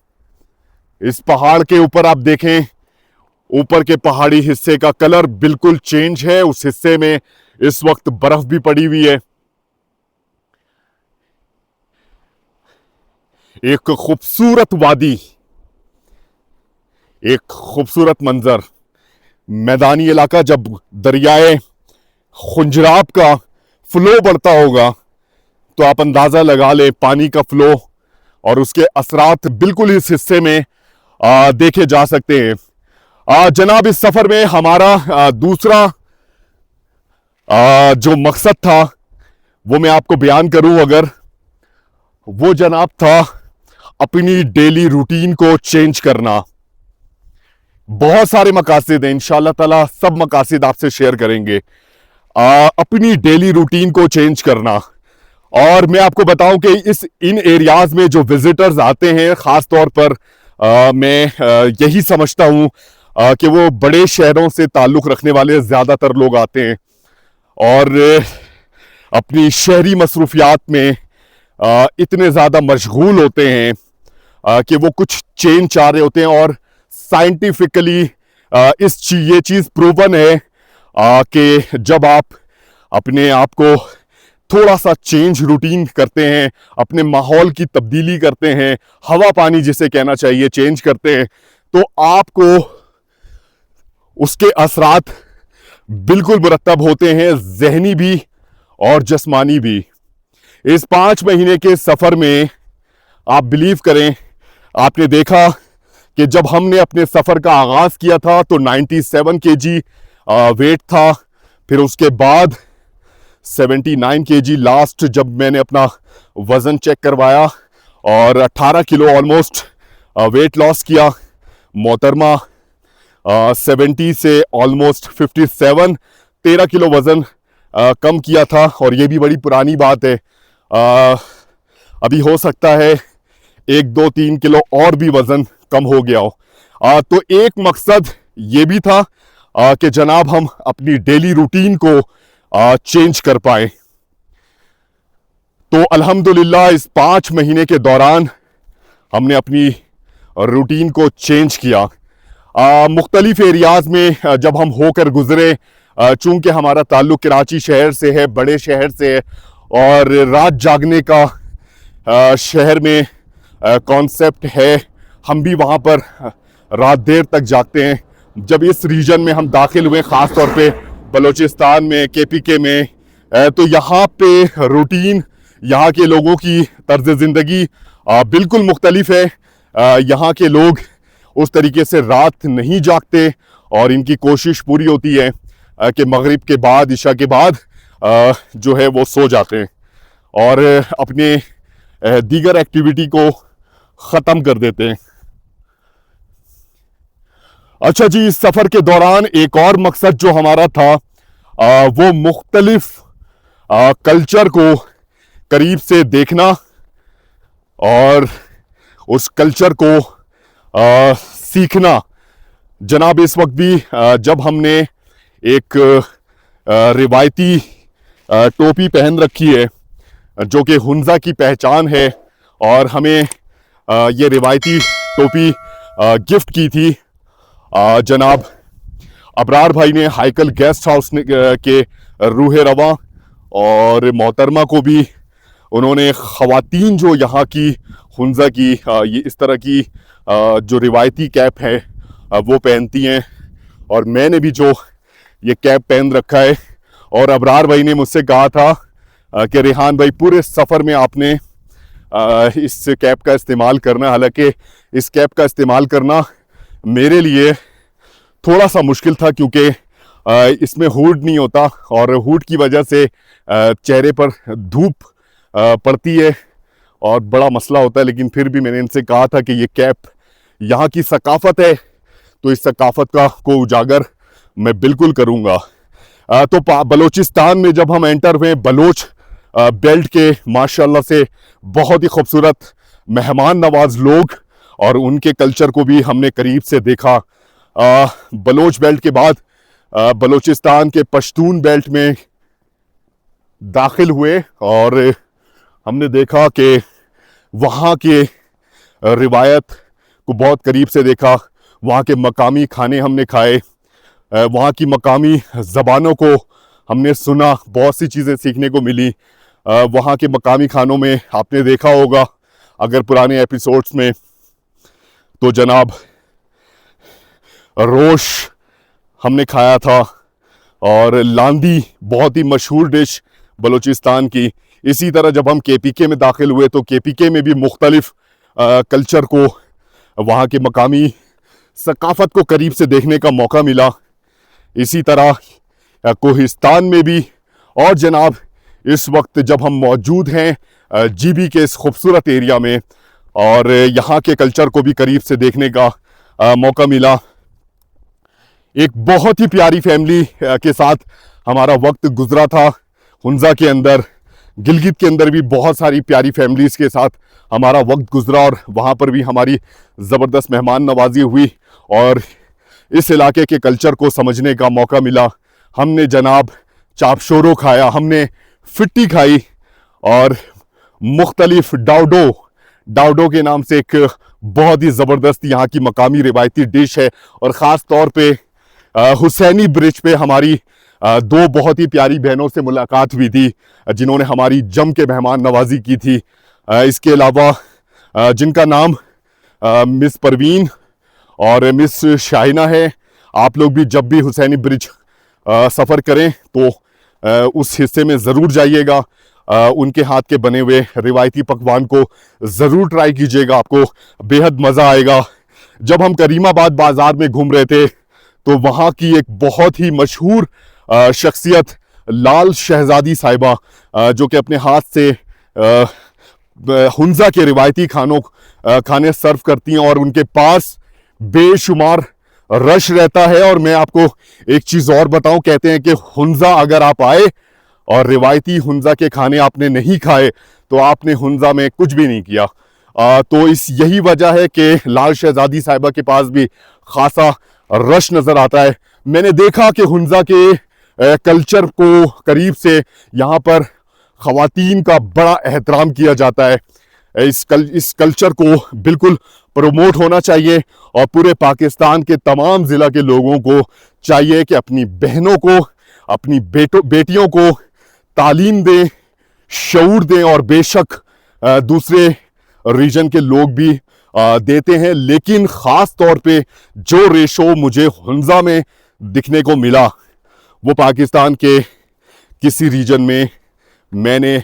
इस पहाड़ के ऊपर आप देखें, ऊपर के पहाड़ी हिस्से का कलर बिल्कुल चेंज है। उस हिस्से में इस वक्त बर्फ भी पड़ी हुई है। एक खूबसूरत वादी, एक खूबसूरत मंजर, मैदानी इलाका। जब दरियाए खुंजराब का फ्लो बढ़ता होगा तो आप अंदाजा लगा ले पानी का फ्लो और उसके असरात बिल्कुल इस हिस्से में देखे जा सकते हैं। जनाब, इस सफर में हमारा दूसरा जो मकसद था वो मैं आपको बयान करूं अगर, वो जनाब था अपनी डेली रूटीन को चेंज करना। बहुत सारे मकासद हैं, इंशाअल्लाह ताला सब मकासद आपसे शेयर करेंगे। अपनी डेली रूटीन को चेंज करना। और मैं आपको बताऊं कि इन एरियाज में जो विजिटर्स आते हैं, खास तौर पर मैं यही समझता हूं कि वो बड़े शहरों से ताल्लुक रखने वाले ज़्यादातर लोग आते हैं और अपनी शहरी मसरूफियात में इतने ज़्यादा मशगूल होते हैं कि वो कुछ चेंज चाह रहे होते हैं। और साइंटिफिकली ये चीज़ प्रूवन है कि जब आप अपने आप को थोड़ा सा चेंज रूटीन करते हैं, अपने माहौल की तब्दीली करते हैं, हवा पानी जिसे कहना चाहिए चेंज करते हैं, तो आपको उसके असरात बिल्कुल मुरतब होते हैं, जहनी भी और जिस्मानी भी। इस 5 महीने के सफ़र में आप बिलीव करें, आपने देखा कि जब हमने अपने सफ़र का आगाज़ किया था तो 97 kg वेट था। फिर उसके बाद 79 kg लास्ट जब मैंने अपना वज़न चेक करवाया और 18 किलो ऑलमोस्ट वेट लॉस किया। मोहतरमा 70 से ऑलमोस्ट 57, 13 किलो वज़न कम किया था। और ये भी बड़ी पुरानी बात है, अभी हो सकता है 1, 2, 3 किलो और भी वज़न कम हो गया हो। तो एक मकसद ये भी था कि जनाब हम अपनी डेली रूटीन को चेंज कर पाए। तो अल्हम्दुलिल्लाह इस 5 महीने के दौरान हमने अपनी रूटीन को चेंज किया। मुख्तलिफ एरियाज़ में जब हम होकर गुजरे, चूँकि हमारा ताल्लुक़ कराची शहर से है, बड़े शहर से है, और रात जागने का शहर में कॉन्सेप्ट है, हम भी वहाँ पर रात देर तक जागते हैं। जब इस रीजन में हम दाखिल हुए, ख़ास तौर पे बलूचिस्तान में, KPK में, तो यहाँ पे रूटीन, यहाँ के लोगों की तर्ज ज़िंदगी बिल्कुल मुख्तलिफ है। यहाँ के लोग उस तरीके से रात नहीं जागते और इनकी कोशिश पूरी होती है कि मगरिब के बाद, इशा के बाद जो है वो सो जाते हैं और अपने दीगर एक्टिविटी को ख़त्म कर देते हैं। अच्छा जी, इस सफ़र के दौरान एक और मकसद जो हमारा था वो मुख्तलिफ कल्चर को करीब से देखना और उस कल्चर को सीखना। जनाब इस वक्त भी जब हमने एक रिवायती टोपी पहन रखी है जो कि हुंजा की पहचान है, और हमें ये रिवायती टोपी गिफ्ट की थी जनाब अबरार भाई ने हाइकल गेस्ट हाउस के रूह रवा, और मोहतरमा को भी उन्होंने ख़वातीन जो यहाँ की हुंजा की ये इस तरह की जो रिवायती कैप है वो पहनती हैं, और मैंने भी जो ये कैप पहन रखा है। और अबरार भाई ने मुझसे कहा था कि रेहान भाई पूरे सफ़र में आपने इस कैप का इस्तेमाल करना। हालांकि इस कैप का इस्तेमाल करना मेरे लिए थोड़ा सा मुश्किल था क्योंकि इसमें हुड नहीं होता, और हुड की वजह से चेहरे पर धूप पड़ती है और बड़ा मसला होता है। लेकिन फिर भी मैंने इनसे कहा था कि ये कैप यहाँ की सकाफ़त है, तो इस सकाफ़त को उजागर मैं बिल्कुल करूँगा। तो बलूचिस्तान में जब हम एंटर हुए, बलोच बेल्ट के माशाल्लाह से बहुत ही खूबसूरत मेहमान नवाज लोग, और उनके कल्चर को भी हमने करीब से देखा। बलोच बेल्ट के बाद बलूचिस्तान के पश्तून बेल्ट में दाखिल हुए, और हमने देखा कि वहाँ के रिवायत को बहुत करीब से देखा। वहाँ के मकामी खाने हमने खाए, वहाँ की मकामी ज़बानों को हमने सुना, बहुत सी चीज़ें सीखने को मिली। वहाँ के मकामी खानों में आपने देखा होगा अगर पुराने एपिसोड्स में, तो जनाब रोश हमने खाया था, और लांदी बहुत ही मशहूर डिश बलूचिस्तान की। इसी तरह जब हम KPK में दाखिल हुए तो KPK में भी मुख्तलिफ कल्चर को, वहाँ के मकामी सकाफ़त को करीब से देखने का मौका मिला। इसी तरह कोहिस्तान में भी। और जनाब इस वक्त जब हम मौजूद हैं GB के इस खूबसूरत एरिया में, और यहाँ के कल्चर को भी करीब से देखने का मौका मिला। एक बहुत ही प्यारी फैमिली के साथ हमारा वक्त गुजरा था हुंजा के अंदर। गिलगित के अंदर भी बहुत सारी प्यारी फैमिलीज़ के साथ हमारा वक्त गुजरा, और वहाँ पर भी हमारी ज़बरदस्त मेहमान नवाजी हुई और इस इलाके के कल्चर को समझने का मौका मिला। हमने जनाब चापशोरो खाया, हमने फिट्टी खाई, और मुख्तलिफ डाउडो के नाम से एक बहुत ही ज़बरदस्त यहाँ की मकामी रिवायती डिश है। और ख़ास तौर पे हुसैनी ब्रिज पे हमारी दो बहुत ही प्यारी बहनों से मुलाकात हुई थी जिन्होंने हमारी जम के मेहमान नवाजी की थी। इसके अलावा जिनका नाम मिस परवीन और मिस शाहिना है। आप लोग भी जब भी हुसैनी ब्रिज सफ़र करें तो उस हिस्से में ज़रूर जाइएगा, उनके हाथ के बने हुए रिवायती पकवान को ज़रूर ट्राई कीजिएगा, आपको बेहद मज़ा आएगा। जब हम करीमाबाद बाज़ार में घूम रहे थे तो वहाँ की एक बहुत ही मशहूर शख्सियत लाल शहज़ादी साहिबा जो कि अपने हाथ से हुंजा के रिवायती खाने सर्व करती हैं और उनके पास बेशुमार रश रहता है। और मैं आपको एक चीज़ और बताऊं, कहते हैं कि हुंजा अगर आप आए और रिवायती हुंजा के खाने आपने नहीं खाए तो आपने हुंजा में कुछ भी नहीं किया। तो यही वजह है कि लाल शहज़ादी साहिबा के पास भी खासा रश नज़र आता है। मैंने देखा कि हुंजा के कल्चर को करीब से यहाँ पर ख़वातीन का बड़ा एहतराम किया जाता है। इस कल्चर को बिल्कुल प्रमोट होना चाहिए और पूरे पाकिस्तान के तमाम ज़िला के लोगों को चाहिए कि अपनी बहनों को, अपनी बेटियों को तालीम दें, शऊर दें। और बेशक दूसरे रीजन के लोग भी देते हैं, लेकिन ख़ास तौर पे जो रेशो मुझे हुंजा में दिखने को मिला वो पाकिस्तान के किसी रीजन में मैंने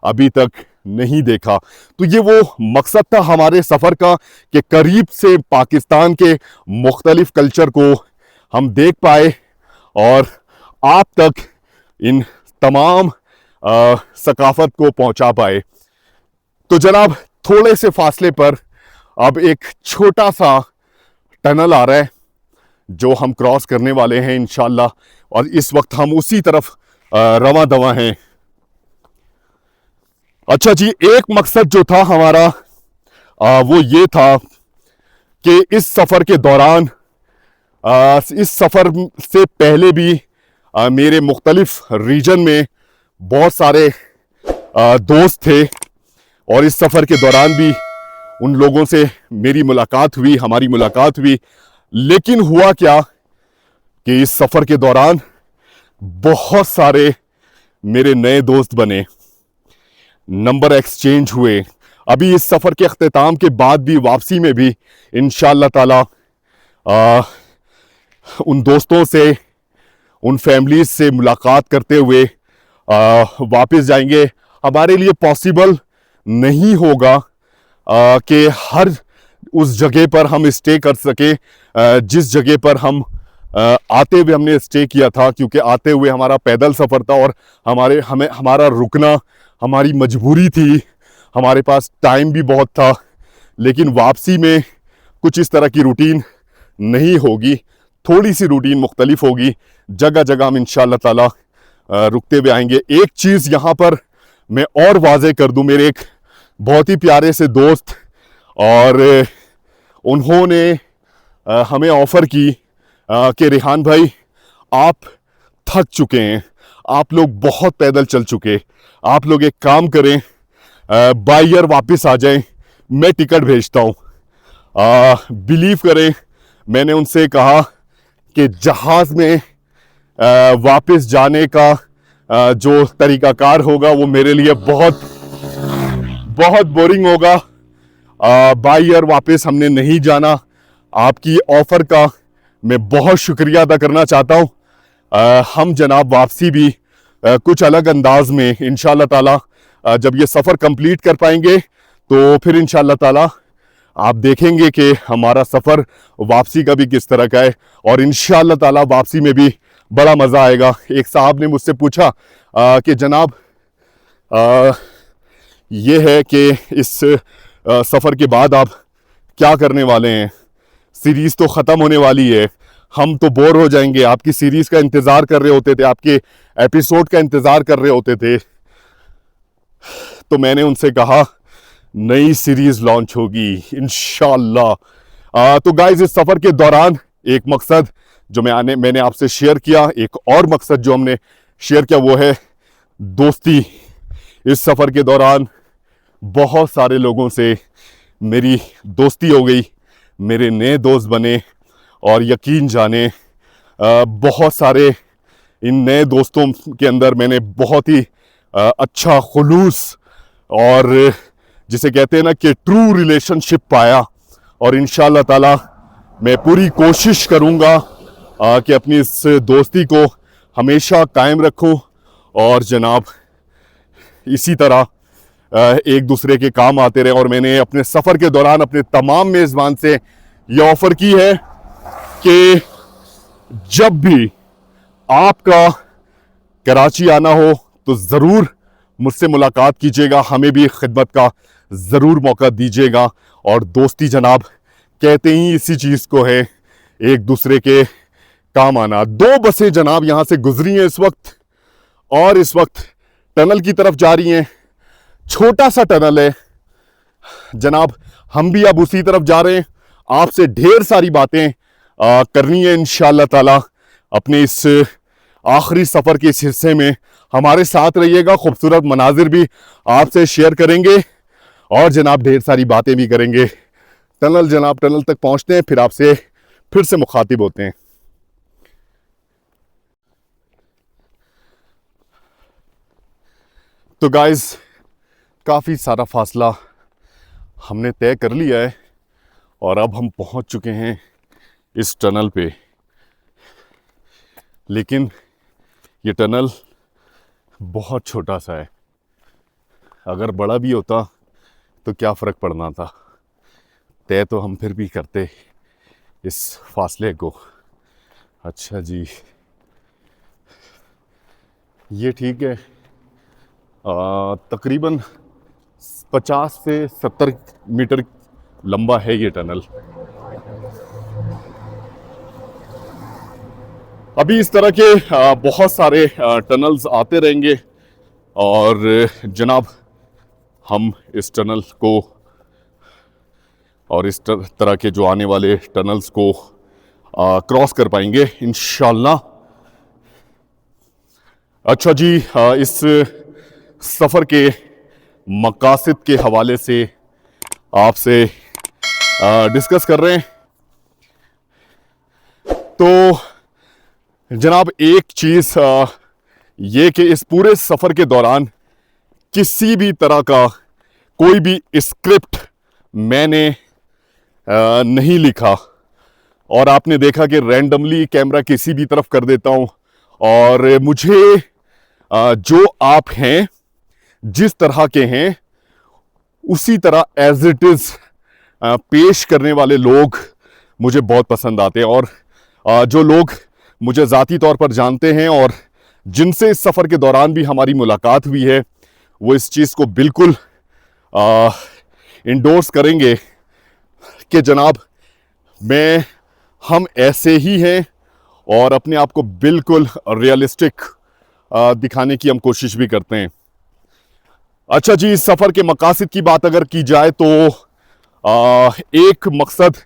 अभी तक नहीं देखा। तो ये वो मकसद था हमारे सफ़र का कि करीब से पाकिस्तान के मुख्तलिफ कल्चर को हम देख पाए और आप तक इन तमाम सकाफ़त को पहुंचा पाए। तो जनाब थोड़े से फासले पर अब एक छोटा सा टनल आ रहा है जो हम क्रॉस करने वाले हैं इंशाल्लाह, और इस वक्त हम उसी तरफ रवां दवा हैं। अच्छा जी, एक मकसद जो था हमारा वो ये था कि इस सफ़र के दौरान इस सफ़र से पहले भी मेरे मुख्तलिफ रीजन में बहुत सारे दोस्त थे और इस सफ़र के दौरान भी उन लोगों से मेरी मुलाकात हुई, हमारी मुलाकात हुई। लेकिन हुआ क्या कि इस सफ़र के दौरान बहुत सारे मेरे नए दोस्त बने, नंबर एक्सचेंज हुए। अभी इस सफ़र के अख्तिताम के बाद भी, वापसी में भी इंशाअल्लाह ताला उन दोस्तों से, उन फैमिलीज से मुलाकात करते हुए वापस जाएंगे। हमारे लिए पॉसिबल नहीं होगा कि हर उस जगह पर हम स्टे कर सके जिस जगह पर हम आते हुए हमने स्टे किया था, क्योंकि आते हुए हमारा पैदल सफ़र था और हमारा रुकना हमारी मजबूरी थी, हमारे पास टाइम भी बहुत था। लेकिन वापसी में कुछ इस तरह की रूटीन नहीं होगी, थोड़ी सी रूटीन मुख्तलिफ होगी। जगह जगह हम इंशाअल्लाह ताला रुकते हुए आएंगे। एक चीज़ यहाँ पर मैं और वाज़े कर दूँ, मेरे एक बहुत ही प्यारे से दोस्त और उन्होंने हमें ऑफ़र की कि रेहान भाई आप थक चुके हैं, आप लोग बहुत पैदल चल चुके, आप लोग एक काम करें, बाय ईयर वापस आ जाएं, मैं टिकट भेजता हूँ। बिलीव करें, मैंने उनसे कहा कि जहाज़ में वापस जाने का जो तरीक़ाकार होगा वो मेरे लिए बहुत बहुत बोरिंग होगा। बाय ईयर वापस हमने नहीं जाना। आपकी ऑफ़र का मैं बहुत शुक्रिया अदा करना चाहता हूँ। हम जनाब वापसी भी कुछ अलग अंदाज में इंशाअल्लाह ताला जब ये सफ़र कंप्लीट कर पाएंगे तो फिर इंशाअल्लाह ताला आप देखेंगे कि हमारा सफ़र वापसी का भी किस तरह का है और इंशाअल्लाह ताला वापसी में भी बड़ा मज़ा आएगा। एक साहब ने मुझसे पूछा कि जनाब ये है कि इस सफ़र के बाद आप क्या करने वाले हैं, सीरीज़ तो ख़त्म होने वाली है, हम तो बोर हो जाएंगे, आपकी सीरीज़ का इंतज़ार कर रहे होते थे, आपके एपिसोड का इंतज़ार कर रहे होते थे। तो मैंने उनसे कहा नई सीरीज़ लॉन्च होगी इंशाअल्लाह। तो गाइस, इस सफ़र के दौरान एक मकसद जो मैंने आपसे शेयर किया, एक और मकसद जो हमने शेयर किया वो है दोस्ती। इस सफ़र के दौरान बहुत सारे लोगों से मेरी दोस्ती हो गई, मेरे नए दोस्त बने और यकीन जाने बहुत सारे इन नए दोस्तों के अंदर मैंने बहुत ही अच्छा खुलूस और जिसे कहते हैं ना कि ट्रू रिलेशनशिप पाया। और इंशाअल्लाह ताला मैं पूरी कोशिश करूँगा कि अपनी इस दोस्ती को हमेशा कायम रखूँ और जनाब इसी तरह एक दूसरे के काम आते रहे। और मैंने अपने सफ़र के दौरान अपने तमाम मेज़बान से ये ऑफ़र की है कि जब भी आपका कराची आना हो तो ज़रूर मुझसे मुलाकात कीजिएगा, हमें भी खिदमत का ज़रूर मौका दीजिएगा। और दोस्ती जनाब कहते ही इसी चीज़ को है, एक दूसरे के काम आना। 2 बसें जनाब यहाँ से गुजरी हैं इस वक्त और इस वक्त टनल की तरफ जा रही हैं। छोटा सा टनल है जनाब, हम भी अब उसी तरफ जा रहे हैं। आपसे ढेर सारी बातें करनी है इंशाअल्लाह ताला। अपने इस आखिरी सफ़र के इस हिस्से में हमारे साथ रहिएगा, खूबसूरत मनाजिर भी आपसे शेयर करेंगे और जनाब ढेर सारी बातें भी करेंगे। टनल तक पहुंचते हैं, फिर आपसे फिर से मुखातिब होते हैं। तो गाइस, काफ़ी सारा फासला हमने तय कर लिया है और अब हम पहुंच चुके हैं इस टनल पे। लेकिन ये टनल बहुत छोटा सा है, अगर बड़ा भी होता तो क्या फ़र्क पड़ना था। तय तो हम फिर भी करते इस फासले को। अच्छा जी, ये ठीक है, तकरीबन 50 से 70 मीटर लंबा है ये टनल। अभी इस तरह के बहुत सारे टनल्स आते रहेंगे और जनाब हम इस टनल को और इस तरह के जो आने वाले टनल्स को क्रॉस कर पाएंगे इंशाल्लाह। अच्छा जी, इस सफ़र के मकासद के हवाले से आपसे डिस्कस कर रहे हैं। तो जनाब, एक चीज़ ये कि इस पूरे सफ़र के दौरान किसी भी तरह का कोई भी स्क्रिप्ट मैंने नहीं लिखा, और आपने देखा कि रैंडमली कैमरा किसी भी तरफ कर देता हूँ, और मुझे जो आप हैं, जिस तरह के हैं, उसी तरह एज इट इज़ पेश करने वाले लोग मुझे बहुत पसंद आते हैं। और जो लोग मुझे ज़ाती तौर पर जानते हैं और जिनसे इस सफ़र के दौरान भी हमारी मुलाकात हुई है, वो इस चीज़ को बिल्कुल इंडोर्स करेंगे कि जनाब हम ऐसे ही हैं और अपने आप को बिल्कुल रियलिस्टिक दिखाने की हम कोशिश भी करते हैं। अच्छा जी, इस सफ़र के मकासद की बात अगर की जाए तो एक मकसद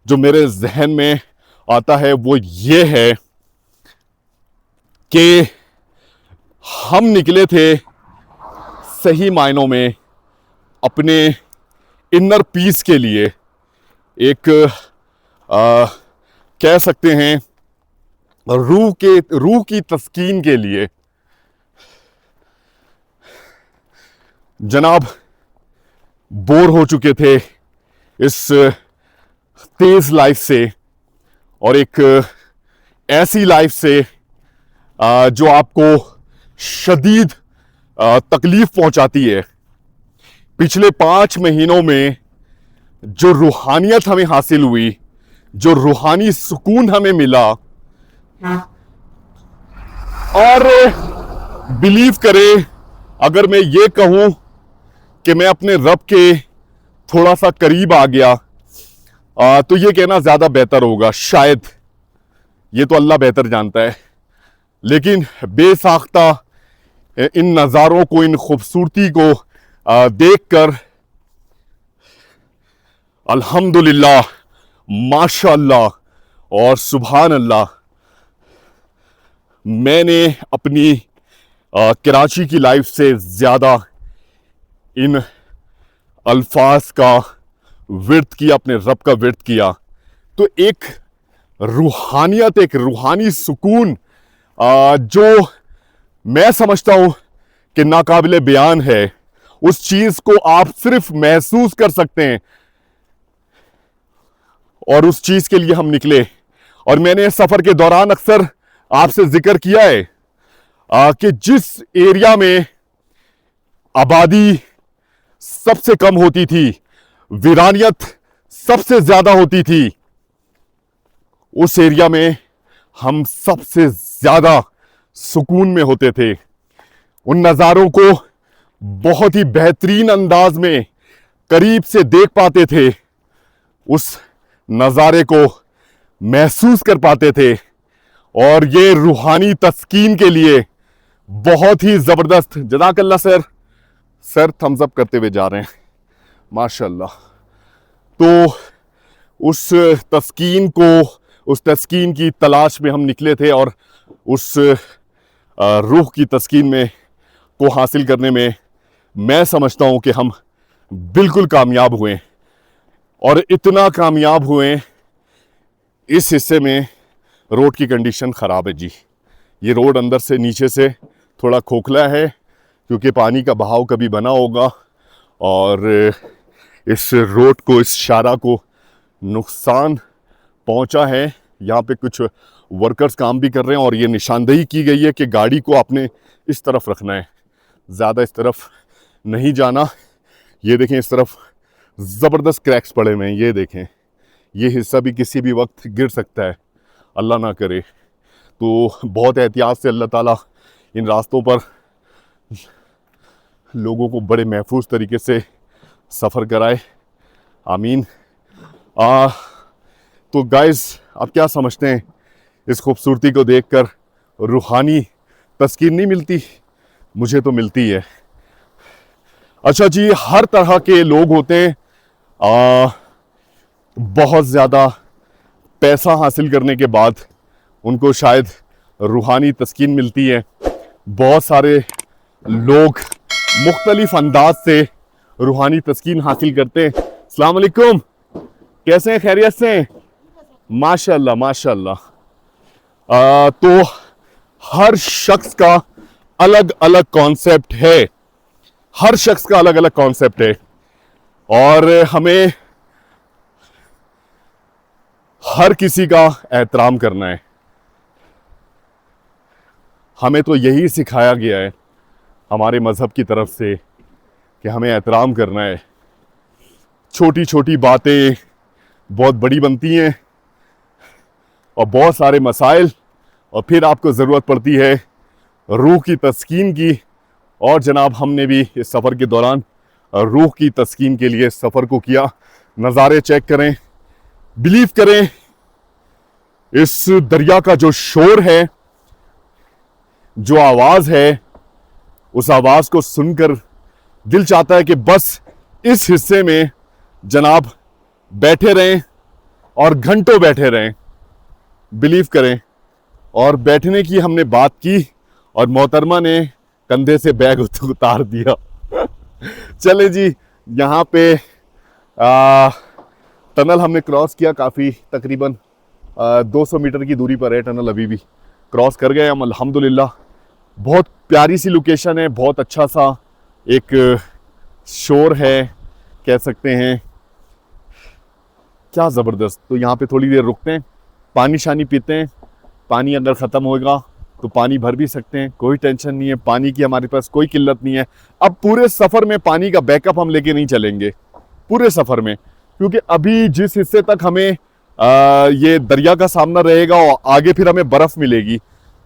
जो मेरे जहन में आता है वो ये है कि हम निकले थे सही मायनों में अपने इनर पीस के लिए, एक कह सकते हैं रूह की तस्कीन के लिए। जनाब, बोर हो चुके थे इस तेज लाइफ से, और एक ऐसी लाइफ से जो आपको शदीद तकलीफ पहुंचाती है। पिछले 5 महीनों में जो रूहानियत हमें हासिल हुई, जो रूहानी सुकून हमें मिला, और बिलीव करें, अगर मैं ये कहूं कि मैं अपने रब के थोड़ा सा करीब आ गया, तो ये कहना ज़्यादा बेहतर होगा। शायद, ये तो अल्लाह बेहतर जानता है, लेकिन बेसाख्ता इन नज़ारों को, इन खूबसूरती को देखकर अल्हम्दुलिल्लाह, माशाअल्लाह और सुभान अल्लाह, मैंने अपनी कराची की लाइफ से ज़्यादा इन अल्फाज का विर्द किया, अपने रब का विर्द किया। तो एक रूहानियत, एक रूहानी सुकून जो मैं समझता हूँ कि नाकाबिले बयान है, उस चीज़ को आप सिर्फ महसूस कर सकते हैं, और उस चीज़ के लिए हम निकले। और मैंने इस सफ़र के दौरान अक्सर आपसे जिक्र किया है कि जिस एरिया में आबादी सबसे कम होती थी, वीरानियत सबसे ज़्यादा होती थी, उस एरिया में हम सबसे ज़्यादा सुकून में होते थे। उन नज़ारों को बहुत ही बेहतरीन अंदाज में करीब से देख पाते थे, उस नज़ारे को महसूस कर पाते थे, और ये रूहानी तस्कीन के लिए बहुत ही ज़बरदस्त। जज़ाकल्लाह सर थम्स अप करते हुए जा रहे हैं, माशाल्लाह। तो उस तस्कीन की तलाश में हम निकले थे, और उस रूह की तस्कीन में को हासिल करने में मैं समझता हूँ कि हम बिल्कुल कामयाब हुए। और इतना कामयाब हुए, इस हिस्से में रोड की कंडीशन ख़राब है जी। ये रोड अंदर से नीचे से थोड़ा खोखला है, क्योंकि पानी का बहाव कभी बना होगा, और इस रोड को, इस शारा को नुकसान पहुंचा है। यहाँ पे कुछ वर्कर्स काम भी कर रहे हैं, और ये निशानदेही की गई है कि गाड़ी को आपने इस तरफ रखना है, ज़्यादा इस तरफ नहीं जाना। ये देखें, इस तरफ ज़बरदस्त क्रैक्स पड़े हुए हैं, ये देखें, ये हिस्सा भी किसी भी वक्त गिर सकता है, अल्लाह ना करे। तो बहुत एहतियात से अल्लाह ताला इन रास्तों पर लोगों को बड़े महफूज तरीके से सफ़र कराए, आमीन। तो गाइस, आप क्या समझते हैं, इस खूबसूरती को देखकर रूहानी तस्कीन नहीं मिलती? मुझे तो मिलती है। अच्छा जी, हर तरह के लोग होते हैं, बहुत ज़्यादा पैसा हासिल करने के बाद उनको शायद रूहानी तस्कीन मिलती है। बहुत सारे लोग मुख्तलिफ अंदाज से रूहानी तस्कीन हासिल करते हैं। अस्सलाम वालेकुम, कैसे हैं? खैरियत से हैं? माशाल्लाह माशाल्लाह। तो हर शख्स का अलग अलग कॉन्सेप्ट है, हर शख्स का अलग अलग कॉन्सेप्ट है, और हमें हर किसी का एहतराम करना है। हमें तो यही सिखाया गया है हमारे मज़हब की तरफ से कि हमें एहतराम करना है। छोटी छोटी बातें बहुत बड़ी बनती हैं और बहुत सारे मसाइल, और फिर आपको ज़रूरत पड़ती है रूह की तस्कीन की। और जनाब हमने भी इस सफ़र के दौरान रूह की तस्कीन के लिए सफ़र को किया। नज़ारे चेक करें, बिलीव करें, इस दरिया का जो शोर है, जो आवाज़ है, उस आवाज़ को सुनकर दिल चाहता है कि बस इस हिस्से में जनाब बैठे रहें और घंटों बैठे रहें। बिलीव करें। और बैठने की हमने बात की और मोहतरमा ने कंधे से बैग उतार दिया। चले जी, यहाँ पे टनल हमने क्रॉस किया, काफ़ी तकरीबन 200 मीटर की दूरी पर है टनल, अभी भी क्रॉस कर गए हम अल्हम्दुलिल्लाह। बहुत प्यारी सी लोकेशन है, बहुत अच्छा सा एक शोर है कह सकते हैं, क्या ज़बरदस्त। तो यहाँ पे थोड़ी देर रुकते हैं, पानी शानी पीते हैं। पानी अगर ख़त्म होगा तो पानी भर भी सकते हैं, कोई टेंशन नहीं है, पानी की हमारे पास कोई किल्लत नहीं है। अब पूरे सफ़र में पानी का बैकअप हम लेके नहीं चलेंगे पूरे सफ़र में, क्योंकि अभी जिस हिस्से तक हमें ये दरिया का सामना रहेगा और आगे फिर हमें बर्फ़ मिलेगी,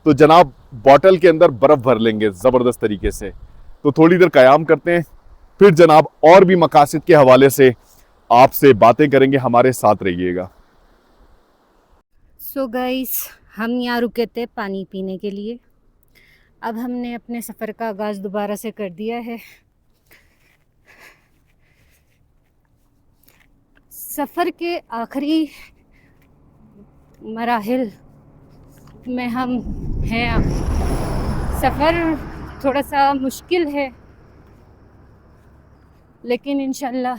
तो जनाब बॉटल के अंदर बर्फ़ भर लेंगे ज़बरदस्त तरीके से। तो थोड़ी देर क़याम करते हैं, फिर जनाब और भी मकासद के हवाले से आपसे बातें करेंगे, हमारे साथ रहिएगा। सो गाइस, हम यहाँ रुके थे पानी पीने के लिए। अब हमने अपने सफ़र का आगाज़ दोबारा से कर दिया है। सफ़र के आखिरी मराहिल में हम हैं अब। सफ़र थोड़ा सा मुश्किल है, लेकिन इंशाल्लाह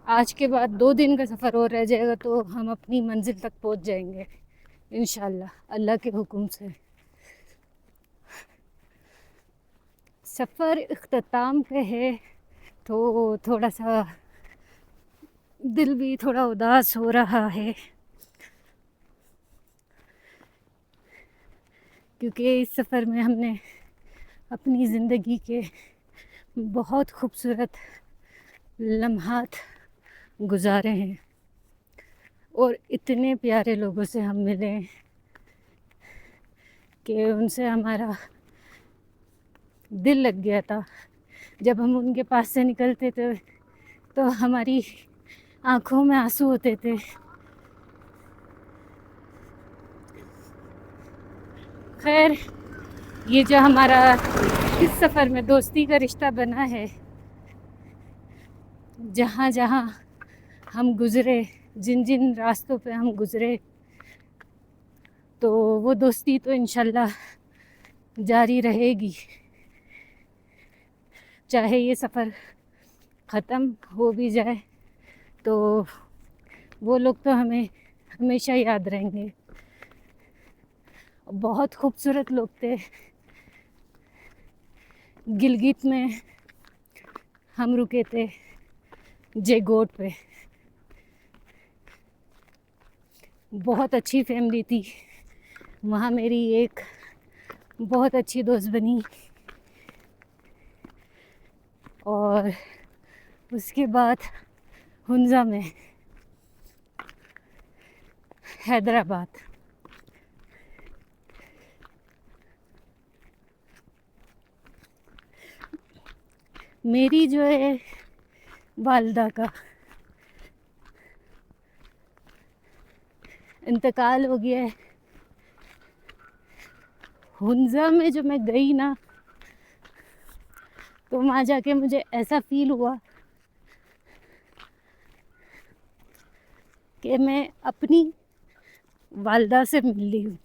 आज के बाद 2 दिन का सफ़र और रह जाएगा तो हम अपनी मंजिल तक पहुंच जाएंगे इंशाल्लाह, अल्लाह के हुक्म से। सफ़र इख्तिताम पे है तो थोड़ा सा दिल भी थोड़ा उदास हो रहा है, क्योंकि इस सफ़र में हमने अपनी ज़िंदगी के बहुत खूबसूरत लम्हात गुजारे हैं और इतने प्यारे लोगों से हम मिले कि उनसे हमारा दिल लग गया था। जब हम उनके पास से निकलते थे तो हमारी आँखों में आंसू होते थे। खैर, ये जो हमारा इस सफ़र में दोस्ती का रिश्ता बना है, जहाँ जहाँ हम गुज़रे, जिन जिन रास्तों पे हम गुज़रे, तो वो दोस्ती तो इंशाल्लाह जारी रहेगी। चाहे ये सफ़र ख़त्म हो भी जाए तो वो लोग तो हमें हमेशा याद रहेंगे। बहुत खूबसूरत लोग थे। गिलगित में हम रुके थे, जेगोट पे। बहुत अच्छी फैमिली थी वहाँ, मेरी एक बहुत अच्छी दोस्त बनी। और उसके बाद हुंजा में, हैदराबाद। मेरी जो है वालदा का इंतकाल हो गया है। हुंजा में जो मैं गई ना, तो वहाँ जाके मुझे ऐसा फील हुआ कि मैं अपनी वालदा से मिल ली हूँ।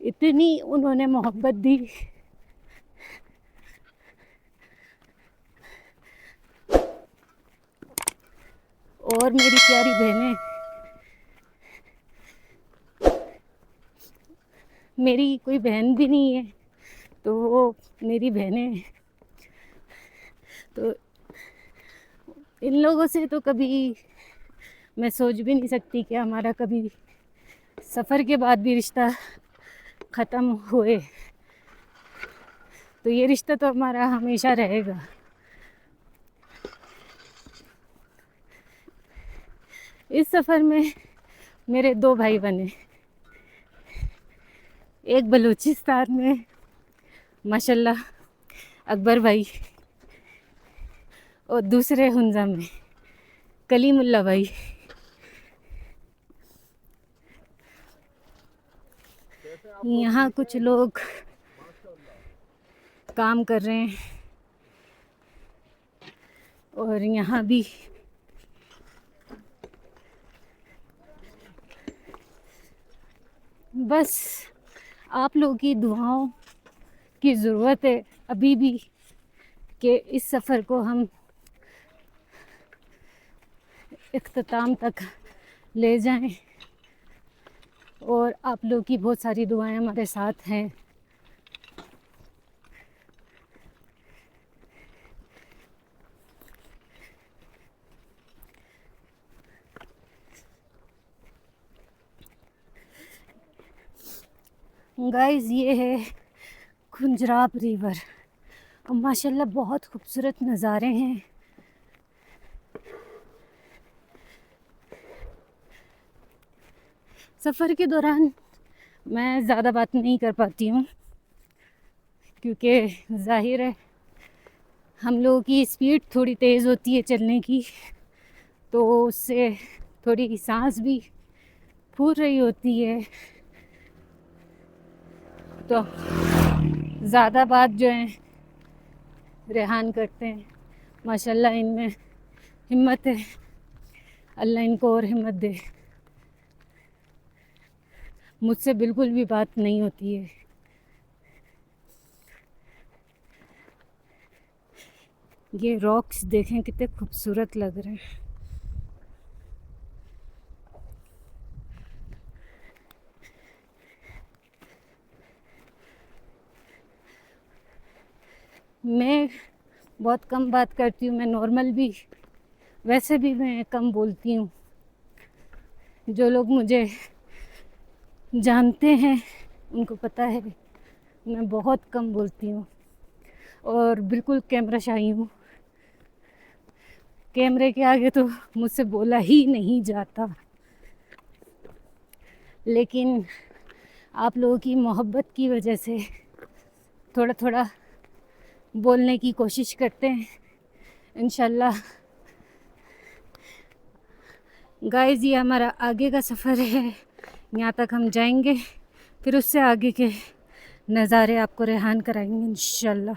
इतनी उन्होंने मोहब्बत दी। और मेरी प्यारी बहनें, मेरी कोई बहन भी नहीं है तो वो मेरी बहनें हैं। तो इन लोगों से तो कभी मैं सोच भी नहीं सकती कि हमारा कभी सफ़र के बाद भी रिश्ता ख़त्म हुए। तो ये रिश्ता तो हमारा हमेशा रहेगा। इस सफ़र में मेरे 2 भाई बने, एक बलूचिस्तान में माशाल्लाह अकबर भाई और दूसरे हुंजा में कलीमुल्ला भाई। यहाँ कुछ लोग काम कर रहे हैं और यहाँ भी बस आप लोगों की दुआओं की ज़रूरत है अभी भी कि इस सफ़र को हम इख्तिताम तक ले जाएं। और आप लोगों की बहुत सारी दुआएं हमारे साथ हैं। गाइस, ये है खुंजराब रिवर और माशाल्लाह बहुत खूबसूरत नज़ारे हैं। सफ़र के दौरान मैं ज़्यादा बात नहीं कर पाती हूँ क्योंकि ज़ाहिर है हम लोगों की स्पीड थोड़ी तेज़ होती है चलने की, तो उससे थोड़ी सांस भी फूल रही होती है। तो ज़्यादा बात जो है रेहान करते हैं। माशाल्लाह इनमें हिम्मत है, अल्लाह इनको और हिम्मत दे। मुझसे बिल्कुल भी बात नहीं होती है। ये रॉक्स देखें कितने खूबसूरत लग रहे हैं। मैं बहुत कम बात करती हूँ, मैं नॉर्मल भी वैसे भी मैं कम बोलती हूँ। जो लोग मुझे जानते हैं उनको पता है मैं बहुत कम बोलती हूँ और बिल्कुल कैमरा शाई हूँ। कैमरे के आगे तो मुझसे बोला ही नहीं जाता, लेकिन आप लोगों की मोहब्बत की वजह से थोड़ा थोड़ा बोलने की कोशिश करते हैं इंशाल्लाह। गाइस, ये हमारा आगे का सफ़र है, यहाँ तक हम जाएंगे, फिर उससे आगे के नज़ारे आपको रेहान कराएंगे इंशाल्लाह।